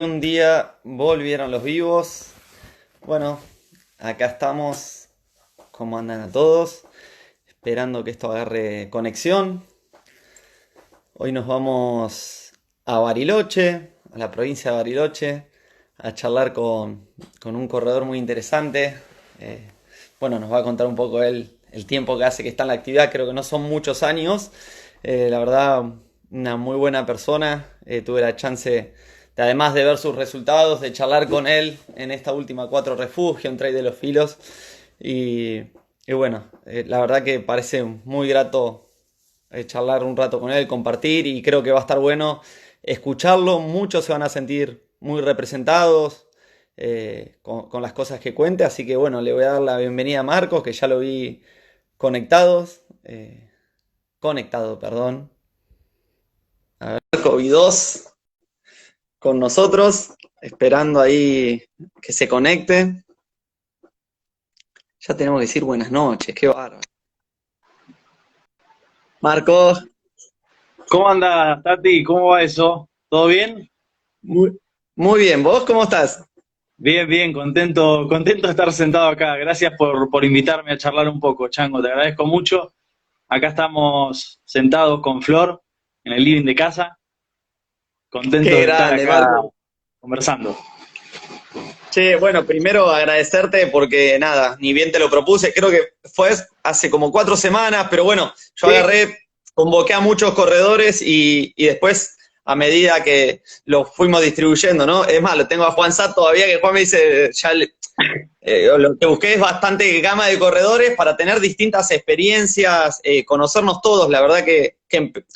Un día volvieron los vivos. Bueno, acá estamos. ¿Cómo andan a todos? Esperando que esto agarre conexión. Hoy nos vamos a Bariloche, a la provincia de Bariloche, a charlar con un corredor muy interesante. Bueno, nos va a contar un poco él el tiempo que hace que está en la actividad. Creo que no son muchos años. La verdad, una muy buena persona. Tuve la chance además de ver sus resultados, de charlar con él en esta última 4 refugio, en Trail de los Filos. Y, y bueno, la verdad que parece muy grato charlar un rato con él, compartir, y creo que va a estar bueno escucharlo. Muchos se van a sentir muy representados con las cosas que cuente, así que bueno, le voy a dar la bienvenida a Marcos, que ya lo vi conectado, perdón. A ver, COVID-2 con nosotros, esperando ahí que se conecte. Ya tenemos que decir buenas noches, qué bárbaro. Marcos, ¿Cómo andas, Tati? ¿Cómo va eso? ¿Todo bien? muy, muy bien, ¿vos cómo estás? Bien, bien, contento de estar sentado acá. Gracias por invitarme a charlar un poco, Chango, te agradezco mucho. Acá estamos sentados con Flor en el living de casa, Qué contentos de estar grande, acá Marcos. conversando. Che, bueno, primero agradecerte porque nada, ni bien te lo propuse, creo que fue hace como 4 semanas, pero bueno, yo Sí, agarré, convoqué a muchos corredores y después a medida que los fuimos distribuyendo, ¿no? Es más, lo tengo a Juan Sat todavía, que Juan me dice, lo que busqué es bastante gama de corredores para tener distintas experiencias, conocernos todos. La verdad que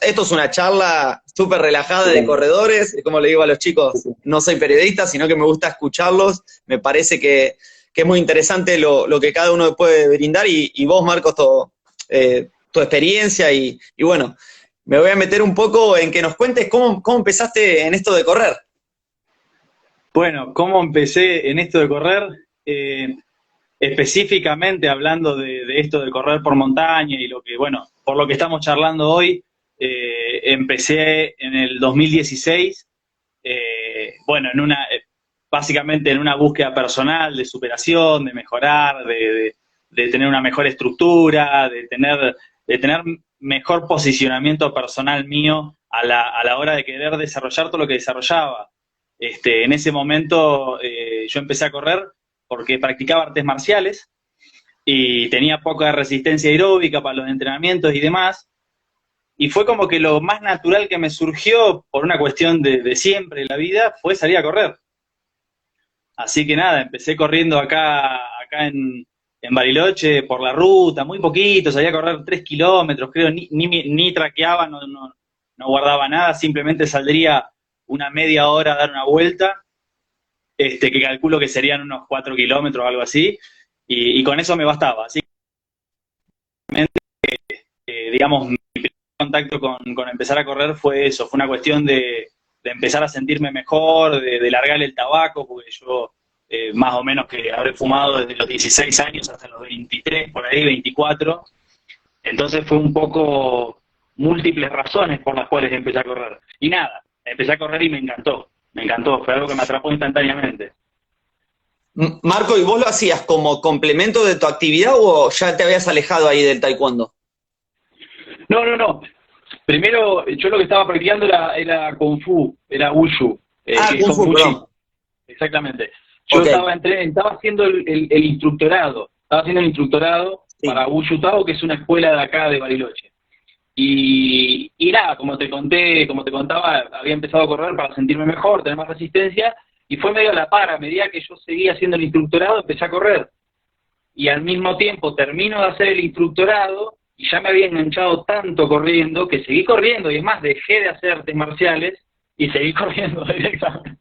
esto es una charla súper relajada de corredores. Como le digo a los chicos, no soy periodista, sino que me gusta escucharlos. Me parece que es muy interesante lo que cada uno puede brindar y vos, Marcos, tu experiencia y bueno, me voy a meter un poco en que nos cuentes cómo empezaste en esto de correr. bueno, ¿cómo empecé en esto de correr? Eh, Específicamente hablando de esto de correr por montaña y lo que, bueno, por lo que estamos charlando hoy, empecé en el 2016, bueno, básicamente en una búsqueda personal de superación, de mejorar, de tener una mejor estructura, de tener mejor posicionamiento personal mío a la hora de querer desarrollar todo lo que desarrollaba. En ese momento yo empecé a correr porque practicaba artes marciales y tenía poca resistencia aeróbica para los entrenamientos y demás. Y fue como que lo más natural que me surgió por una cuestión de siempre en la vida fue salir a correr. Así que nada, empecé corriendo acá en Bariloche por la ruta, muy poquito, salía a correr 3 kilómetros, creo, ni traqueaba, no guardaba nada, simplemente saldría una media hora a dar una vuelta, que calculo que serían unos 4 kilómetros o algo así, y con eso me bastaba. Así que, digamos, mi primer contacto con empezar a correr fue eso, fue una cuestión de empezar a sentirme mejor, de largar el tabaco, porque yo más o menos que habré fumado desde los 16 años hasta los 23, por ahí 24, entonces fue un poco múltiples razones por las cuales empecé a correr. Y nada, empecé a correr y me encantó, fue algo que me atrapó instantáneamente. Marco, ¿y vos lo hacías como complemento de tu actividad o ya te habías alejado ahí del taekwondo? No, no, no. Primero, yo lo que estaba practicando era Kung Fu, era Wushu, Ah, que es Kung Kung Fu, Fu perdón. chino. Exactamente. Yo Ok, estaba haciendo el instructorado, estaba haciendo el instructorado sí. para Wushu Tao, que es una escuela de acá de Bariloche. Y nada, como te contaba, había empezado a correr para sentirme mejor, tener más resistencia, y fue medio a la par, a medida que yo seguía haciendo el instructorado, empecé a correr. Y al mismo tiempo termino de hacer el instructorado, y ya me había enganchado tanto corriendo, que seguí corriendo, y es más, dejé de hacer artes marciales, y seguí corriendo directamente.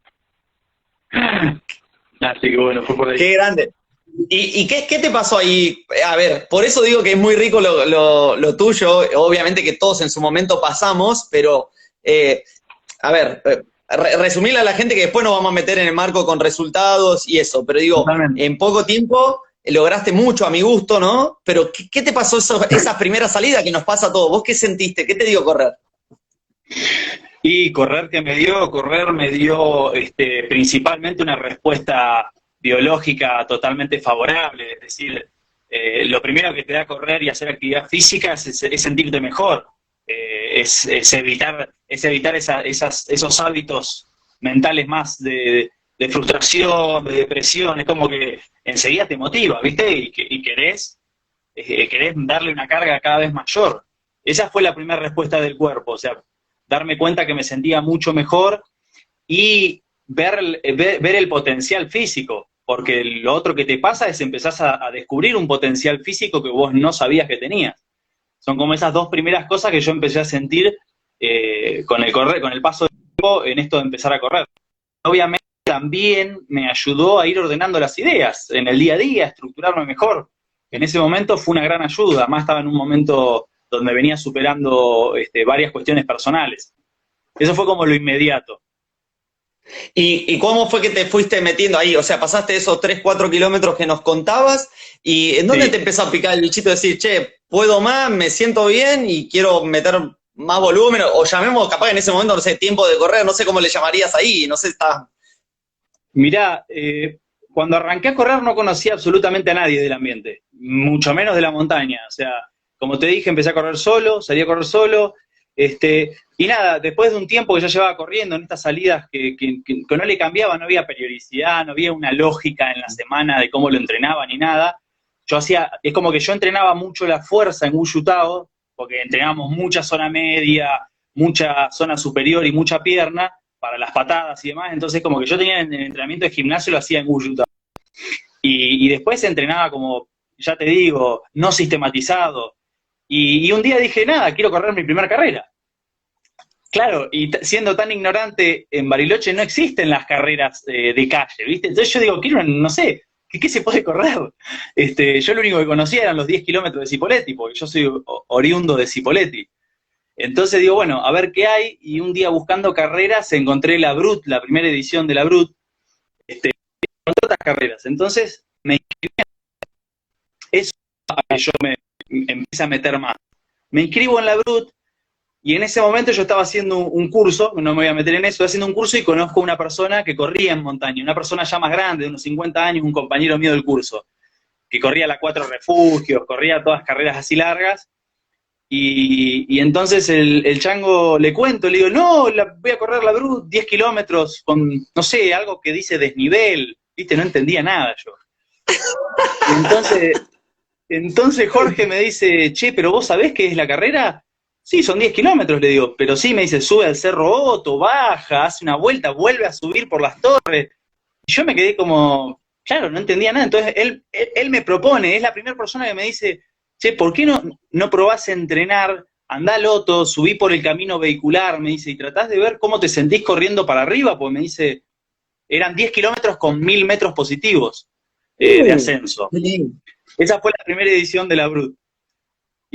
Así que bueno, fue por ahí. Qué grande. ¿Y qué te pasó ahí? A ver, por eso digo que es muy rico lo tuyo. Obviamente que todos en su momento pasamos, pero eh, a ver, resumirle a la gente que después nos vamos a meter en el marco con resultados y eso. Pero digo, Totalmente. en poco tiempo lograste mucho a mi gusto, ¿no? Pero ¿qué te pasó esa primera salida que nos pasa a todos? ¿Vos qué sentiste? ¿Qué te dio correr? Y correr me dio principalmente una respuesta biológica totalmente favorable, es decir, lo primero que te da correr y hacer actividad física es sentirte mejor, es evitar esos hábitos mentales más de frustración, de depresión, es como que enseguida te motiva, ¿viste? Y querés darle una carga cada vez mayor. Esa fue la primera respuesta del cuerpo, o sea, darme cuenta que me sentía mucho mejor y ver el potencial físico, porque lo otro que te pasa es empezás a descubrir un potencial físico que vos no sabías que tenías. Son como esas dos primeras cosas que yo empecé a sentir con el paso del tiempo en esto de empezar a correr. Obviamente también me ayudó a ir ordenando las ideas en el día a día, a estructurarme mejor. En ese momento fue una gran ayuda, más estaba en un momento donde venía superando varias cuestiones personales. Eso fue como lo inmediato. ¿Y cómo fue que te fuiste metiendo ahí? O sea, pasaste esos 3 4 kilómetros que nos contabas, ¿y en dónde te Sí. empezó a picar el bichito de decir, che, puedo más, me siento bien y quiero meter más volumen? O llamemos, capaz en ese momento, no sé, tiempo de correr, no sé cómo le llamarías ahí, no sé, está... Mirá, cuando arranqué a correr no conocía absolutamente a nadie del ambiente, mucho menos de la montaña. O sea, como te dije, empecé a correr solo, salí a correr solo, y nada, después de un tiempo que ya llevaba corriendo en estas salidas que no le cambiaba, no había periodicidad, no había una lógica en la semana de cómo lo entrenaba ni nada. Es como que yo entrenaba mucho la fuerza en Wuyutao, porque entrenábamos mucha zona media, mucha zona superior y mucha pierna para las patadas y demás, entonces como que yo tenía el entrenamiento de gimnasio, lo hacía en Wuyutao. Y después entrenaba como, ya te digo, no sistematizado. Y un día dije, nada, quiero correr mi primera carrera. Claro, y siendo tan ignorante, en Bariloche no existen las carreras de calle, ¿viste? Entonces yo digo, quiero, no sé, ¿qué se puede correr? Yo lo único que conocía eran los 10 kilómetros de Cipolletti, porque yo soy oriundo de Cipolletti. Entonces digo, bueno, a ver qué hay, y un día buscando carreras encontré la Brut, la primera edición de la Brut, otras carreras. Entonces me inscribí, eso que yo me empecé a meter más. Me inscribo en la Brut, y en ese momento yo estaba haciendo un curso, no me voy a meter en eso, estoy haciendo un curso y conozco a una persona que corría en montaña, una persona ya más grande, de unos 50 años, un compañero mío del curso, que corría la Cuatro Refugios, corría todas carreras así largas. Y entonces el chango le cuento, le digo, no, voy a correr la Brut 10 kilómetros con, no sé, algo que dice desnivel, viste, no entendía nada yo. Y entonces Jorge me dice, che, pero vos sabés qué es la carrera. Sí, son 10 kilómetros, le digo, pero sí, me dice, sube al Cerro Otto, baja, hace una vuelta, vuelve a subir por las torres. Y yo me quedé como, claro, no entendía nada. Entonces él me propone, es la primera persona que me dice, che, ¿por qué no probás a entrenar? Andá al Otto, subí por el camino vehicular, me dice, y tratás de ver cómo te sentís corriendo para arriba, porque me dice, eran 10 kilómetros con 1000 metros positivos de ascenso. Qué lindo. Esa fue la primera edición de la Brut.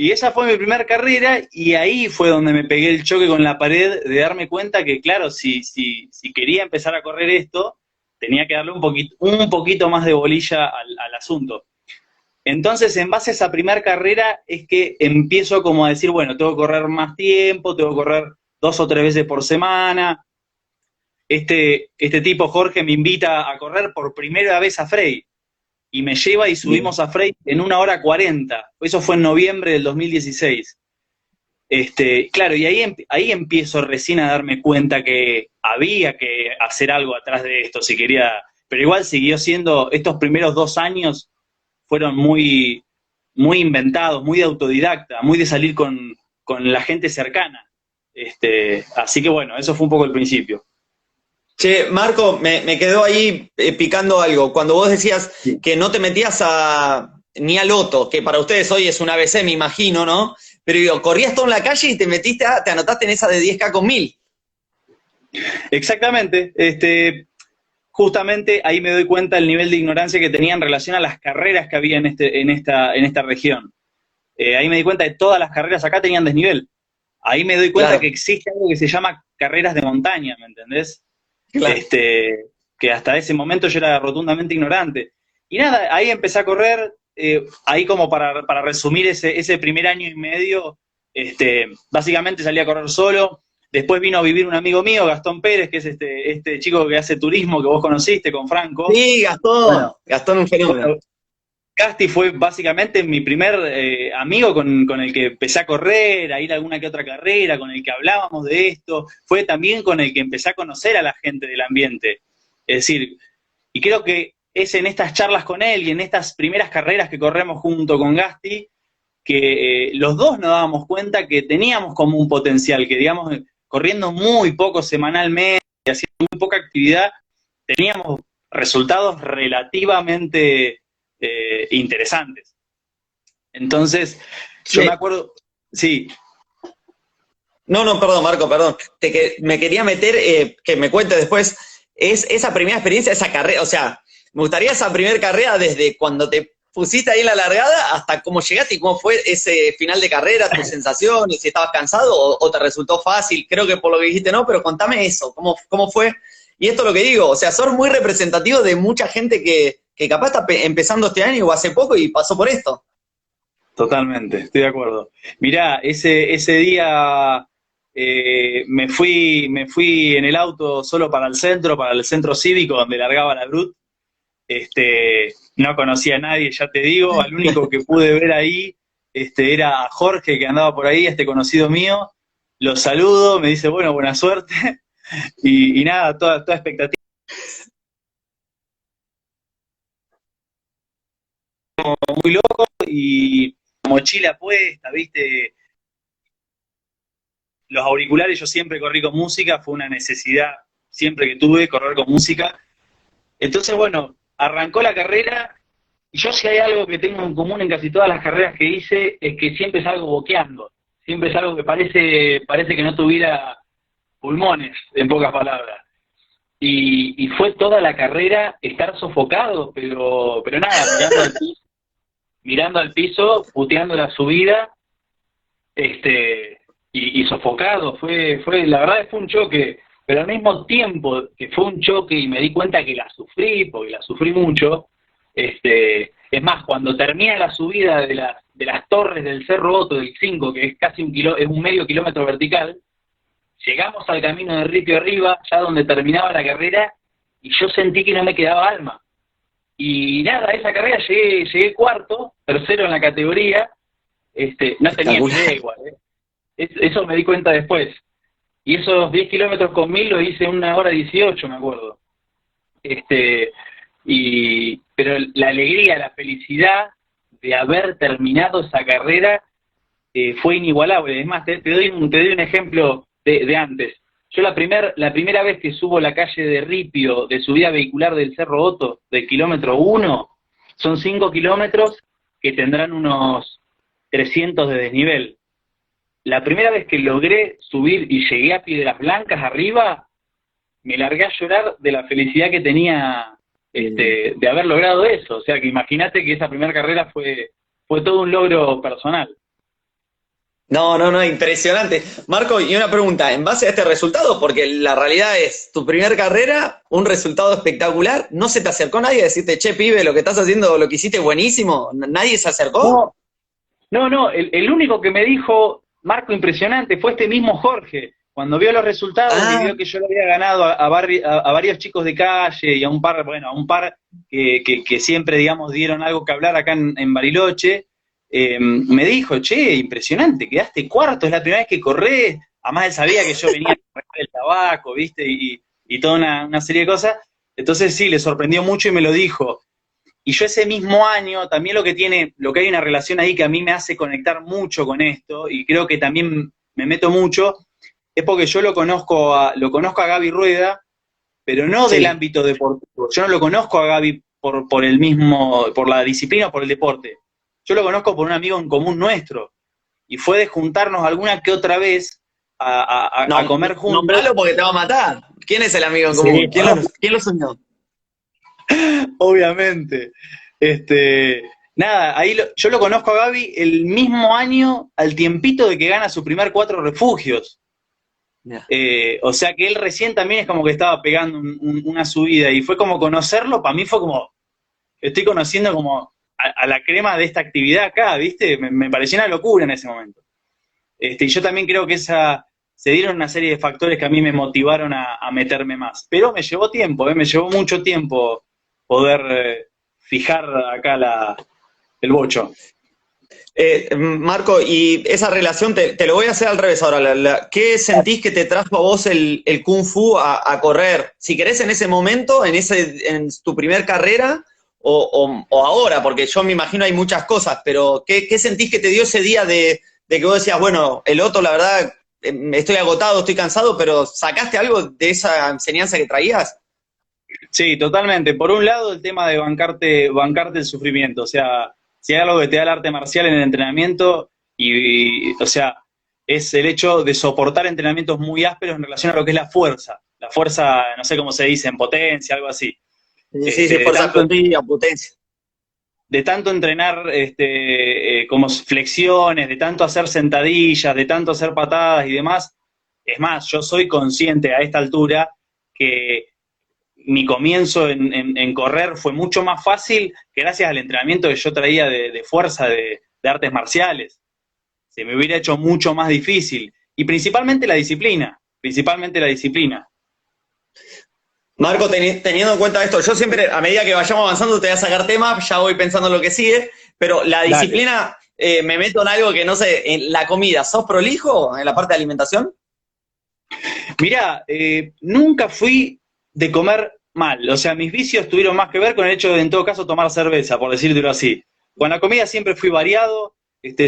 Y esa fue mi primera carrera y ahí fue donde me pegué el choque con la pared de darme cuenta que, claro, si quería empezar a correr esto, tenía que darle un poquito más de bolilla al asunto. Entonces, en base a esa primera carrera es que empiezo como a decir, bueno, tengo que correr más tiempo, tengo que correr 2 o 3 veces por semana. Este tipo, Jorge, me invita a correr por primera vez a Frey y me lleva y subimos a Frey en 1 hora 40. Eso fue en noviembre del 2016. Claro, y ahí empiezo recién a darme cuenta que había que hacer algo atrás de esto si quería, pero igual siguió siendo, estos primeros 2 años fueron muy, muy inventados, muy de autodidacta, muy de salir con la gente cercana. Así que bueno, eso fue un poco el principio. Che, Marco, me quedó ahí picando algo. Cuando vos decías que no te metías ni al Loto, que para ustedes hoy es un ABC, me imagino, ¿no? Pero digo, corrías todo en la calle y te anotaste en esa de 10K con 1000. Exactamente, justamente ahí me doy cuenta del nivel de ignorancia que tenía en relación a las carreras que había en esta región. Ahí me di cuenta de que todas las carreras acá tenían desnivel. Ahí me doy cuenta Claro, que existe algo que se llama carreras de montaña, ¿me entendés? claro. Que hasta ese momento yo era rotundamente ignorante. Y nada, ahí empecé a correr, ahí como para resumir ese primer año y medio, básicamente salí a correr solo, Después vino a vivir un amigo mío, Gastón Pérez, que es este chico que hace turismo que vos conociste con Franco. Sí, Gastón. Bueno, Gastón, un fenómeno. bueno, Gasti fue básicamente mi primer amigo con el que empecé a correr, a ir a alguna que otra carrera, con el que hablábamos de esto. Fue también con el que empecé a conocer a la gente del ambiente. Es decir, y creo que es en estas charlas con él y en estas primeras carreras que corremos junto con Gasti, que los dos nos dábamos cuenta que teníamos como un potencial, que digamos, corriendo muy poco semanalmente, haciendo muy poca actividad, teníamos resultados relativamente interesantes. Entonces, yo me acuerdo, sí. No, perdón, Marco, perdón. Me quería meter, que me cuentes después, es esa primera experiencia, esa carrera, o sea, me gustaría esa primera carrera desde cuando te pusiste ahí en la largada hasta cómo llegaste y cómo fue ese final de carrera, tus sensaciones, si estabas cansado o te resultó fácil. Creo que por lo que dijiste no, pero contame eso, cómo fue. Y esto es lo que digo, o sea, sos muy representativo de mucha gente que capaz está empezando este año o hace poco y pasó por esto. Totalmente, estoy de acuerdo. Mirá, ese día me fui en el auto solo para el centro cívico donde largaba la Brut. No conocía a nadie, ya te digo, al único que pude ver ahí era a Jorge, que andaba por ahí, conocido mío. Lo saludo, me dice, bueno, buena suerte. Y nada, toda expectativa. Muy loco y mochila puesta, ¿viste? Los auriculares, yo siempre corrí con música, fue una necesidad siempre que tuve, correr con música. Entonces, bueno, arrancó la carrera, y yo si hay algo que tengo en común en casi todas las carreras que hice, es que siempre salgo boqueando, siempre es algo que parece que no tuviera pulmones, en pocas palabras. Y fue toda la carrera estar sofocado, pero nada, mirando al piso, puteando la subida, y sofocado, la verdad fue un choque, pero al mismo tiempo que fue un choque y me di cuenta que la sufrí, porque la sufrí mucho, es más, cuando termina la subida de las torres del Cerro Otto, del 5, que es casi es un medio kilómetro vertical, llegamos al camino de Ripio Arriba, ya donde terminaba la carrera, y yo sentí que no me quedaba alma. Y nada, esa carrera llegué cuarto, tercero en la categoría, no tenía ni idea igual, eso me di cuenta después. Y esos 10 kilómetros con 1000 lo hice en 1 hora 18, me acuerdo. Pero la alegría, la felicidad de haber terminado esa carrera fue inigualable. Es más, te doy un ejemplo de antes. Yo la primera vez que subo la calle de Ripio, de subida vehicular del Cerro Otto, del kilómetro 1, son 5 kilómetros que tendrán unos 300 de desnivel. La primera vez que logré subir y llegué a Piedras Blancas arriba, me largué a llorar de la felicidad que tenía de haber logrado eso. O sea, que imagínate que esa primera carrera fue todo un logro personal. No, impresionante. Marco, y una pregunta, en base a este resultado, porque la realidad es, tu primer carrera, un resultado espectacular, ¿no se te acercó nadie a decirte, che, pibe, lo que estás haciendo, lo que hiciste es buenísimo? ¿Nadie se acercó? No, el único que me dijo, Marco, impresionante, fue este mismo Jorge. Cuando vio los resultados y vio que yo le había ganado a varios chicos de calle y a un par que siempre, digamos, dieron algo que hablar acá en Bariloche, me dijo, che, impresionante, quedaste cuarto, es la primera vez que corrés. Además él sabía que yo venía a correr el tabaco, ¿viste? Y toda una serie de cosas. Entonces sí, le sorprendió mucho y me lo dijo. Y yo ese mismo año, también lo que hay una relación ahí que a mí me hace conectar mucho con esto, y creo que también me meto mucho, es porque yo lo conozco a Gaby Rueda, pero no del ámbito deportivo. Yo no lo conozco a Gaby por la disciplina o por el deporte. Yo lo conozco por un amigo en común nuestro. Y fue de juntarnos alguna que otra vez a comer juntos. Nombralo porque te va a matar. ¿Quién es el amigo en común? ¿Quién lo soñó? Obviamente. Nada, yo lo conozco a Gaby el mismo año, al tiempito de que gana su primer 4 refugios. O sea que él recién también es como que estaba pegando una subida, y fue como conocerlo, para mí fue como, estoy conociendo como a la crema de esta actividad acá, ¿viste? Me pareció una locura en ese momento. Y yo también creo que esa se dieron una serie de factores que a mí me motivaron a meterme más. Pero me llevó tiempo, me llevó mucho tiempo poder fijar acá el bocho. Marco, y esa relación, te lo voy a hacer al revés ahora. ¿Qué sentís que te trajo a vos el Kung Fu a correr? Si querés en ese momento, en tu primer carrera, o ahora, porque yo me imagino hay muchas cosas, pero ¿qué sentís que te dio ese día de que vos decías, bueno, el otro, la verdad, estoy agotado, estoy cansado, pero ¿sacaste algo de esa enseñanza que traías? Sí, totalmente. Por un lado, el tema de bancarte el sufrimiento. O sea, si hay algo que te da el arte marcial en el entrenamiento, o sea, es el hecho de soportar entrenamientos muy ásperos en relación a lo que es la fuerza. La fuerza, no sé cómo se dice, en potencia, algo así. Sí, sí, fuerza explosiva, potencia. De tanto entrenar como flexiones, de tanto hacer sentadillas, de tanto hacer patadas y demás. Es más, yo soy consciente a esta altura que mi comienzo en correr fue mucho más fácil gracias al entrenamiento que yo traía de fuerza, de artes marciales. Se me hubiera hecho mucho más difícil. Y principalmente la disciplina, principalmente la disciplina. Marco, teniendo en cuenta esto, yo siempre, a medida que vayamos avanzando, te voy a sacar temas, ya voy pensando en lo que sigue, pero la disciplina, me meto en algo que no sé, en la comida, ¿sos prolijo en la parte de alimentación? Mirá, nunca fui de comer mal, o sea, mis vicios tuvieron más que ver con el hecho de, en todo caso, tomar cerveza, por decírtelo así. Con la comida siempre fui variado,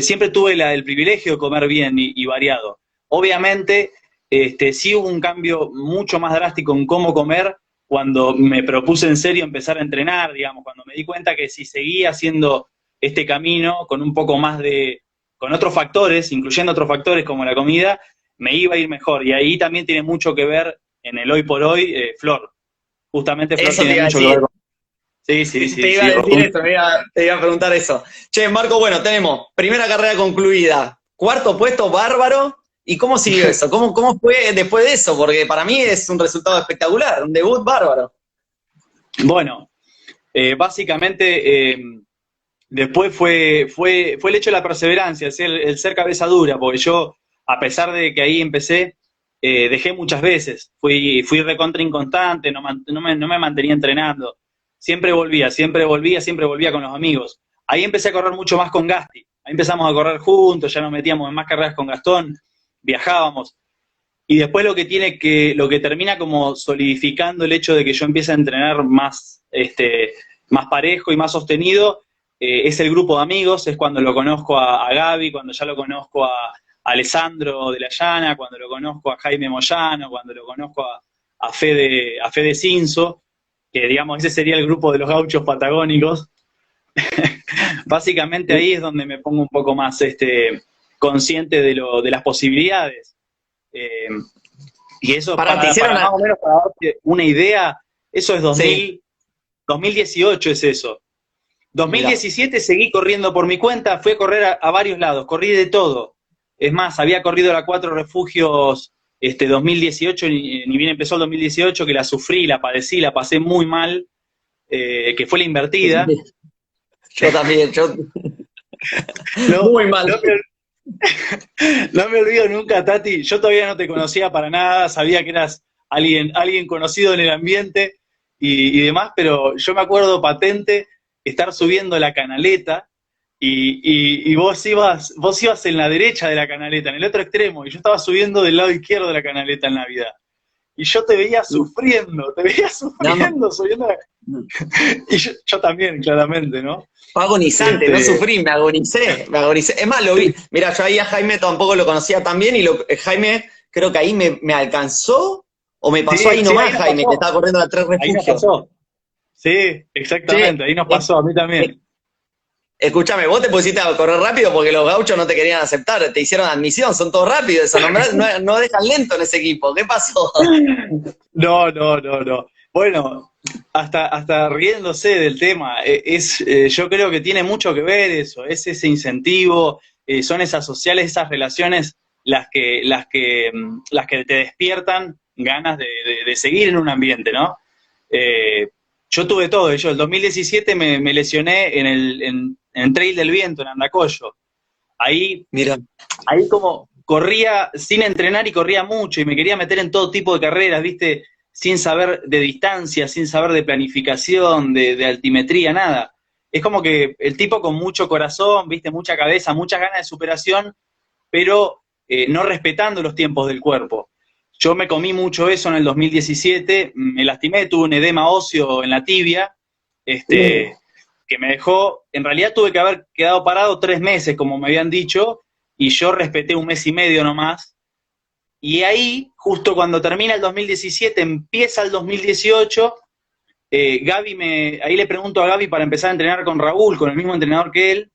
siempre tuve el privilegio de comer bien y variado. Obviamente, sí hubo un cambio mucho más drástico en cómo comer cuando me propuse en serio empezar a entrenar, digamos, cuando me di cuenta que si seguía haciendo este camino con un poco más con otros factores, incluyendo otros factores como la comida, me iba a ir mejor. Y ahí también tiene mucho que ver en el hoy por hoy, Flor. Justamente Flor Eso te tiene iba a mucho que decir. ver con... Sí, sí, sí, Te iba sí. a decir eso, te iba a preguntar eso. Che, Marco, bueno, tenemos primera carrera concluida, cuarto puesto, bárbaro. ¿Y cómo siguió eso? ¿Cómo fue después de eso? Porque para mí es un resultado espectacular, un debut bárbaro. Bueno, básicamente después fue el hecho de la perseverancia, el ser cabeza dura, porque yo, a pesar de que ahí empecé, dejé muchas veces, fui recontra inconstante, no me mantenía entrenando, siempre volvía con los amigos. Ahí empecé a correr mucho más con Gasti, ahí empezamos a correr juntos, ya nos metíamos en más carreras con Gastón, viajábamos. Y después lo que termina como solidificando el hecho de que yo empiece a entrenar más, más parejo y más sostenido, es el grupo de amigos, es cuando lo conozco a Gaby, cuando ya lo conozco a Alessandro de la Llana, cuando lo conozco a Jaime Moyano, cuando lo conozco a Fede Cinzo, que digamos ese sería el grupo de los gauchos patagónicos. Básicamente ahí es donde me pongo un poco más consciente de las posibilidades. Y eso, para más o menos para darte una idea, eso es 2018 es eso. 2017 Mirá. Seguí corriendo por mi cuenta, fui a correr a varios lados, corrí de todo. Es más, había corrido la 4 refugios 2018, ni bien empezó el 2018, que la sufrí, la padecí, la pasé muy mal, que fue la invertida. Yo también, muy mal. No me olvido nunca, Tati, yo todavía no te conocía para nada, sabía que eras alguien conocido en el ambiente y demás, pero yo me acuerdo patente estar subiendo la canaleta y vos ibas en la derecha de la canaleta, en el otro extremo, y yo estaba subiendo del lado izquierdo de la canaleta en Navidad. Y yo te veía sufriendo, subiendo la... Y yo también, claramente, ¿no? Fue agonizante, no sufrí, me agonicé. Es más, lo vi. Mira, yo ahí a Jaime tampoco lo conocía tan bien y Jaime creo que ahí me alcanzó o me pasó ahí nomás, Jaime, que estaba corriendo a 3 refugios. Ahí nos pasó. Sí, exactamente, ahí nos pasó, a mí también. Escúchame, vos te pusiste a correr rápido porque los gauchos no te querían aceptar, te hicieron admisión, son todos rápidos, eso, no dejan lento en ese equipo. ¿Qué pasó? No. Bueno, hasta riéndose del tema, yo creo que tiene mucho que ver eso, es ese incentivo, son esas sociales, esas relaciones las que te despiertan ganas de seguir en un ambiente, ¿no? Yo tuve todo, el 2017 me lesioné en Trail del Viento, en Andacollo. Ahí como corría sin entrenar y corría mucho y me quería meter en todo tipo de carreras, ¿viste? Sin saber de distancia, sin saber de planificación, de altimetría, nada. Es como que el tipo con mucho corazón, ¿viste? Mucha cabeza, muchas ganas de superación, pero no respetando los tiempos del cuerpo. Yo me comí mucho eso en el 2017, me lastimé, tuve un edema óseo en la tibia, que me dejó, en realidad tuve que haber quedado parado 3 meses, como me habían dicho, y yo respeté 1 mes y medio nomás. Y ahí, justo cuando termina el 2017, empieza el 2018, ahí le pregunto a Gaby para empezar a entrenar con Raúl, con el mismo entrenador que él,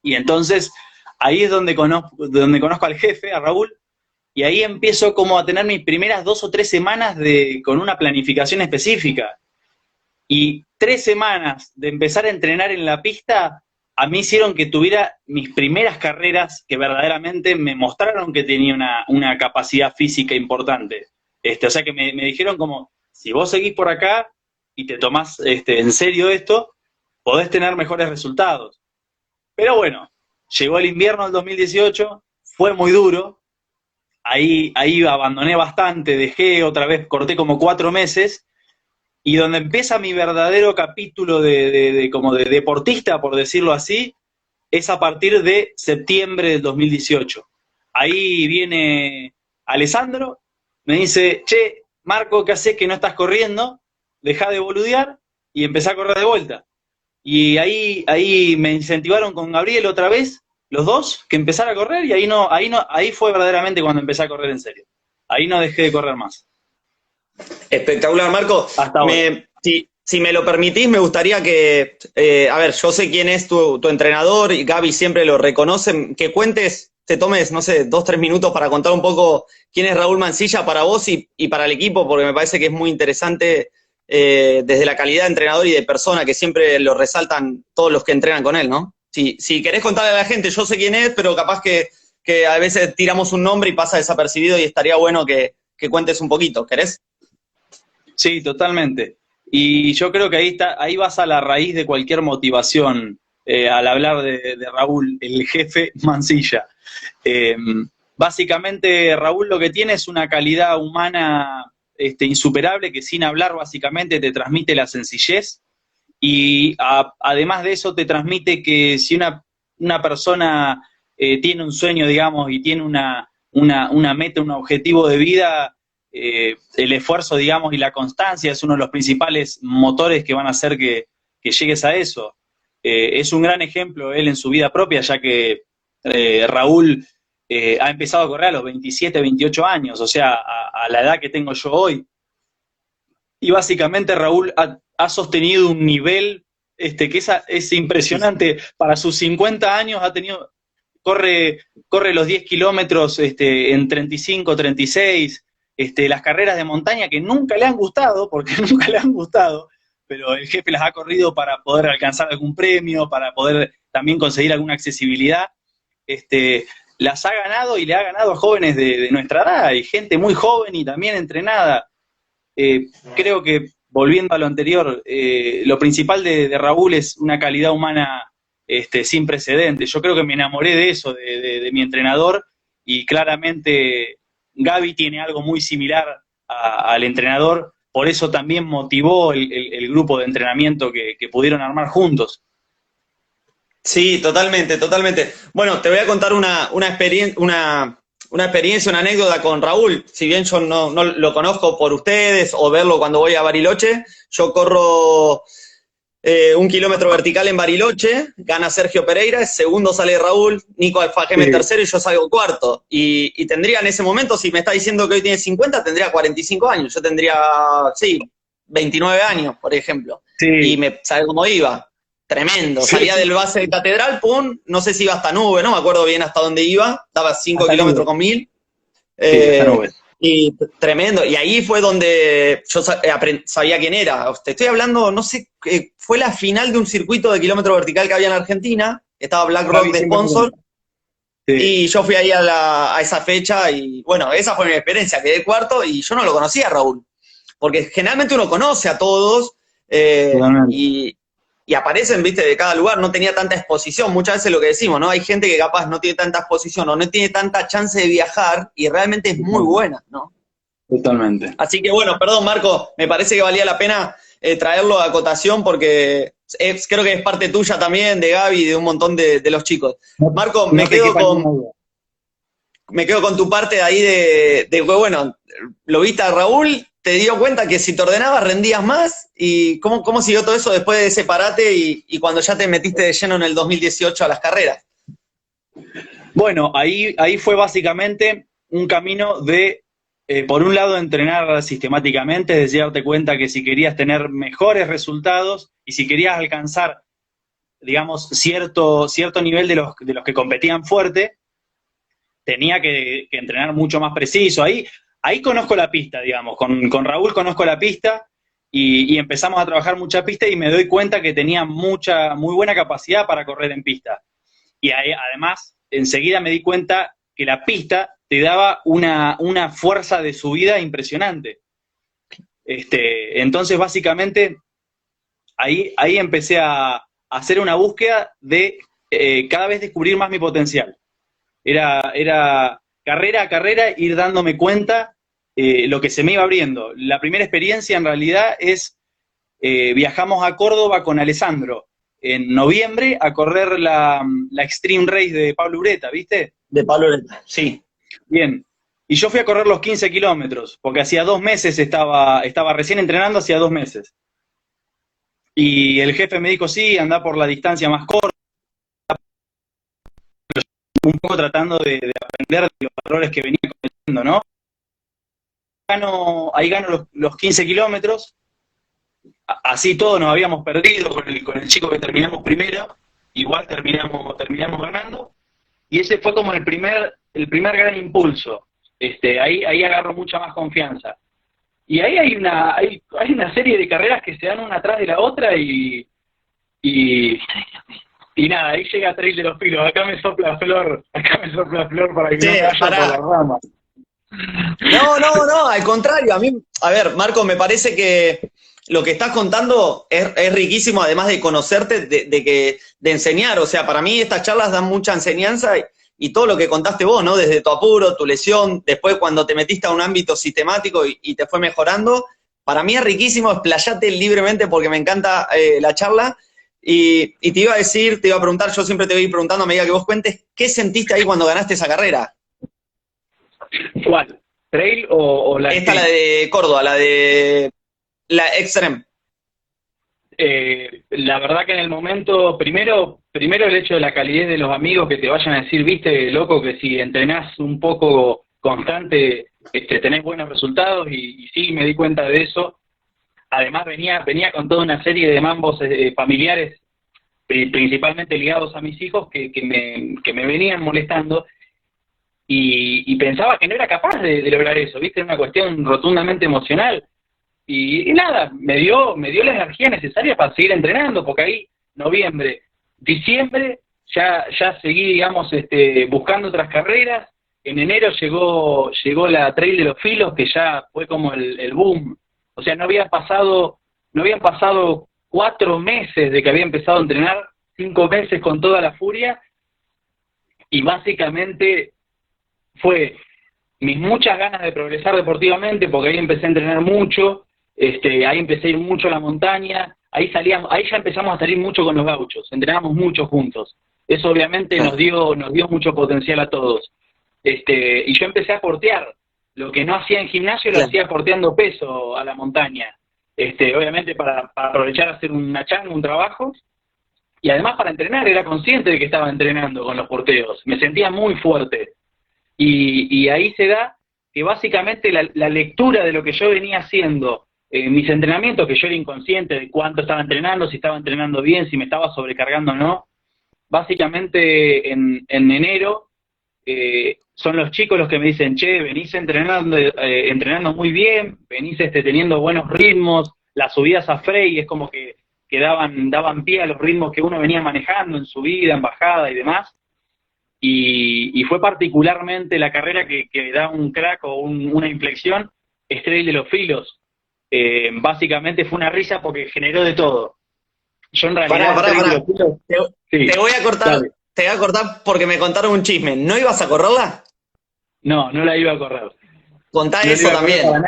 y entonces ahí es donde conozco al jefe, a Raúl, y ahí empiezo como a tener mis primeras 2 o 3 semanas con una planificación específica. Y 3 semanas de empezar a entrenar en la pista, a mí hicieron que tuviera mis primeras carreras que verdaderamente me mostraron que tenía una capacidad física importante. O sea que me dijeron como, si vos seguís por acá y te tomás en serio esto, podés tener mejores resultados. Pero bueno, llegó el invierno del 2018, fue muy duro, ahí abandoné bastante, dejé otra vez, corté como 4 meses, y donde empieza mi verdadero capítulo como de deportista, por decirlo así, es a partir de septiembre del 2018. Ahí viene Alessandro, me dice, che, Marco, ¿qué haces que no estás corriendo? Dejá de boludear y empecé a correr de vuelta. Y ahí me incentivaron con Gabriel otra vez, los dos, que empezara a correr, y ahí fue verdaderamente cuando empecé a correr en serio. Ahí no dejé de correr más. Espectacular, Marco. Hasta ahora. Si me lo permitís, me gustaría que, a ver, yo sé quién es tu entrenador y Gaby siempre lo reconoce, que cuentes, te tomes, no sé, 2 o 3 minutos para contar un poco quién es Raúl Mancilla para vos y para el equipo, porque me parece que es muy interesante desde la calidad de entrenador y de persona, que siempre lo resaltan todos los que entrenan con él, ¿no? Si querés contarle a la gente, yo sé quién es, pero capaz que a veces tiramos un nombre y pasa desapercibido y estaría bueno que cuentes un poquito, ¿querés? Sí, totalmente. Y yo creo que ahí vas a la raíz de cualquier motivación al hablar de Raúl, el jefe Mancilla. Eh, Básicamente, Raúl lo que tiene es una calidad humana insuperable que sin hablar básicamente te transmite la sencillez y además de eso te transmite que si una persona tiene un sueño, digamos, y tiene una meta, un objetivo de vida, el esfuerzo, digamos, y la constancia es uno de los principales motores que van a hacer que llegues a eso. Es un gran ejemplo él en su vida propia, ya que Raúl ha empezado a correr a los 27, 28 años, o sea, a la edad que tengo yo hoy. Y básicamente Raúl ha sostenido un nivel que es impresionante. Para sus 50 años corre los 10 kilómetros en 35, 36, las carreras de montaña que nunca le han gustado, porque nunca le han gustado, pero el jefe las ha corrido para poder alcanzar algún premio, para poder también conseguir alguna accesibilidad. Las ha ganado y le ha ganado a jóvenes de nuestra edad, y gente muy joven y también entrenada. Creo que, volviendo a lo anterior, lo principal de Raúl es una calidad humana sin precedentes. Yo creo que me enamoré de eso, de mi entrenador, y claramente Gaby tiene algo muy similar al entrenador, por eso también motivó el grupo de entrenamiento que pudieron armar juntos. Sí, totalmente, totalmente. Bueno, te voy a contar una experiencia, una anécdota con Raúl. Si bien yo no lo conozco por ustedes o verlo cuando voy a Bariloche, yo corro 1 kilómetro vertical en Bariloche, gana Sergio Pereira, segundo sale Raúl, Nico Alfajeme tercero y yo salgo cuarto. Y tendría en ese momento, si me está diciendo que hoy tiene 50, tendría 45 años. Yo tendría, 29 años, por ejemplo. Sí. Y ¿sabe cómo iba? Tremendo. Sí. Salía del base de Catedral, pum, no sé si iba hasta Nube, no me acuerdo bien hasta dónde iba, daba 5 kilómetros con 1000. Y tremendo. Y ahí fue donde yo sabía quién era. Te estoy hablando, no sé, fue la final de un circuito de kilómetro vertical que había en Argentina. Estaba BlackRock de sponsor. Sí. Y yo fui ahí a esa fecha y, bueno, esa fue mi experiencia. Quedé cuarto y yo no lo conocía a Raúl. Porque generalmente uno conoce a todos y y aparecen, viste, de cada lugar, no tenía tanta exposición, muchas veces lo que decimos, ¿no? Hay gente que capaz no tiene tanta exposición o no tiene tanta chance de viajar y realmente es muy buena, ¿no? Totalmente. Así que bueno, perdón Marco, me parece que valía la pena traerlo a acotación porque creo que es parte tuya también, de Gaby y de un montón de los chicos. Marco, No te quepa ninguna duda. me quedo con tu parte de ahí de bueno, lo viste a Raúl, te dio cuenta que si te ordenabas rendías más, y cómo siguió todo eso después de ese parate y cuando ya te metiste de lleno en el 2018 a las carreras. Bueno, ahí fue básicamente un camino de, por un lado, entrenar sistemáticamente, es decir, darte cuenta que si querías tener mejores resultados y si querías alcanzar, digamos, cierto nivel de los que competían fuerte, tenía que entrenar mucho más preciso. Ahí conozco la pista, digamos, con Raúl conozco la pista y empezamos a trabajar mucha pista y me doy cuenta que tenía muy buena capacidad para correr en pista. Y ahí, además, enseguida me di cuenta que la pista te daba una fuerza de subida impresionante. Entonces, básicamente, ahí empecé a hacer una búsqueda de cada vez descubrir más mi potencial. Era carrera a carrera ir dándome cuenta lo que se me iba abriendo. La primera experiencia en realidad es, viajamos a Córdoba con Alessandro en noviembre a correr la Extreme Race de Pablo Ureta, ¿viste? De Pablo Ureta, sí. Bien. Y yo fui a correr los 15 kilómetros, porque hacía 2 meses estaba recién entrenando, hacía 2 meses. Y el jefe me dijo, sí, anda por la distancia más corta, un poco tratando de aprender de los errores que venía cometiendo, ¿no? Ahí gano los 15 kilómetros, así todos nos habíamos perdido con el chico que terminamos primero, igual terminamos ganando, y ese fue como el primer gran impulso. Ahí agarro mucha más confianza. Y ahí hay una serie de carreras que se dan una atrás de la otra y nada, ahí llega Trail de los Filos, acá me sopla Flor para que no me vaya por las ramas. No, al contrario, a ver, Marco, me parece que lo que estás contando es riquísimo, además de conocerte, de enseñar. O sea, para mí estas charlas dan mucha enseñanza y todo lo que contaste vos, ¿no? Desde tu apuro, tu lesión, después cuando te metiste a un ámbito sistemático y te fue mejorando. Para mí es riquísimo, explayate libremente porque me encanta la charla. Y te iba a preguntar, yo siempre te voy preguntando a medida que vos cuentes, ¿qué sentiste ahí cuando ganaste esa carrera? ¿Cuál? ¿Trail o la Esta, la de Córdoba, la de la Extreme. La verdad que en el momento, primero el hecho de la calidez de los amigos que te vayan a decir, viste, loco, que si entrenás un poco constante, tenés buenos resultados, y sí, me di cuenta de eso. Además venía con toda una serie de mambos familiares, principalmente ligados a mis hijos, que me venían molestando, y pensaba que no era capaz de lograr eso, viste, es una cuestión rotundamente emocional. Y nada, me dio la energía necesaria para seguir entrenando, porque ahí, noviembre, diciembre, ya seguí, digamos, buscando otras carreras. En enero llegó la Trail de los Filos, que ya fue como el boom. O sea, no habían pasado 4 meses de que había empezado a entrenar, 5 meses con toda la furia, y básicamente fue mis muchas ganas de progresar deportivamente, porque ahí empecé a entrenar mucho. Ahí empecé a ir mucho a la montaña, ahí ya empezamos a salir mucho con los gauchos, entrenamos mucho juntos. Eso obviamente nos dio mucho potencial a todos. Y yo empecé a portear. Lo que no hacía en gimnasio lo hacía porteando peso a la montaña. Obviamente para aprovechar a hacer una changa, un trabajo, y además para entrenar, era consciente de que estaba entrenando con los porteos. Me sentía muy fuerte. Y ahí se da que básicamente la lectura de lo que yo venía haciendo, mis entrenamientos, que yo era inconsciente de cuánto estaba entrenando, si estaba entrenando bien, si me estaba sobrecargando o no. Básicamente en enero son los chicos los que me dicen, che, venís entrenando muy bien, venís teniendo buenos ritmos, las subidas a Frey es como que daban pie a los ritmos que uno venía manejando en subida, en bajada y demás. Y fue particularmente la carrera que da un crack o una inflexión, Trail de los Filos. Básicamente fue una risa porque generó de todo. Yo en realidad Pará. Te, sí, te voy a cortar, dale. te voy a cortar porque me contaron un chisme. ¿No ibas a correrla? No, no la iba a correr. Contá No la eso iba a correr para también. nada.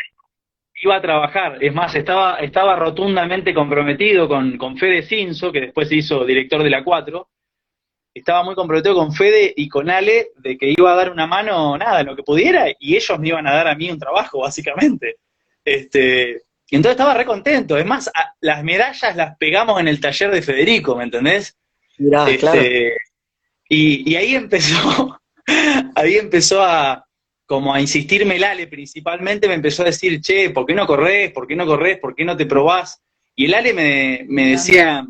Iba a trabajar. Es más, estaba rotundamente comprometido con Fede Cinzo, que después se hizo director de la 4. Estaba muy comprometido con Fede y con Ale de que iba a dar una mano, nada, en lo que pudiera, y ellos me iban a dar a mí un trabajo, básicamente. Y entonces estaba re contento. Es más, las medallas las pegamos en el taller de Federico, ¿me entendés? Mirá, claro. Este, y ahí empezó, ahí empezó a, como a insistirme el Ale principalmente, me empezó a decir, che, ¿por qué no corres? ¿Por qué no corres? ¿Por qué no te probás? Y el Ale me decía,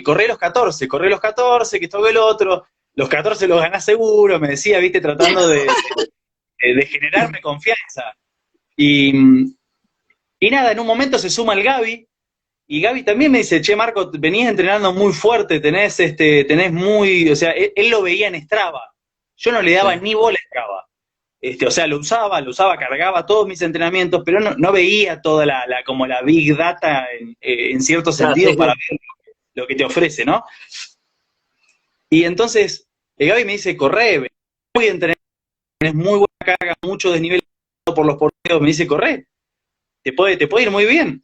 corre los 14, que esto que el otro, los 14 los ganás seguro, me decía, viste, tratando de generarme confianza. Y, y nada, en un momento se suma el Gaby, y Gaby también me dice, che, Marco, venís entrenando muy fuerte, tenés muy, o sea, él lo veía en Strava. Yo no le daba Sí. ni bola a Strava. O sea, lo usaba, cargaba todos mis entrenamientos, pero no veía toda como la big data en cierto Claro, sí, sentido para sí. ver lo que te ofrece, ¿no? Y entonces, el Gaby me dice, corre, muy entrenado, tenés muy buena carga, mucho desnivel por los porteros, me dice, corre, te puede ir muy bien.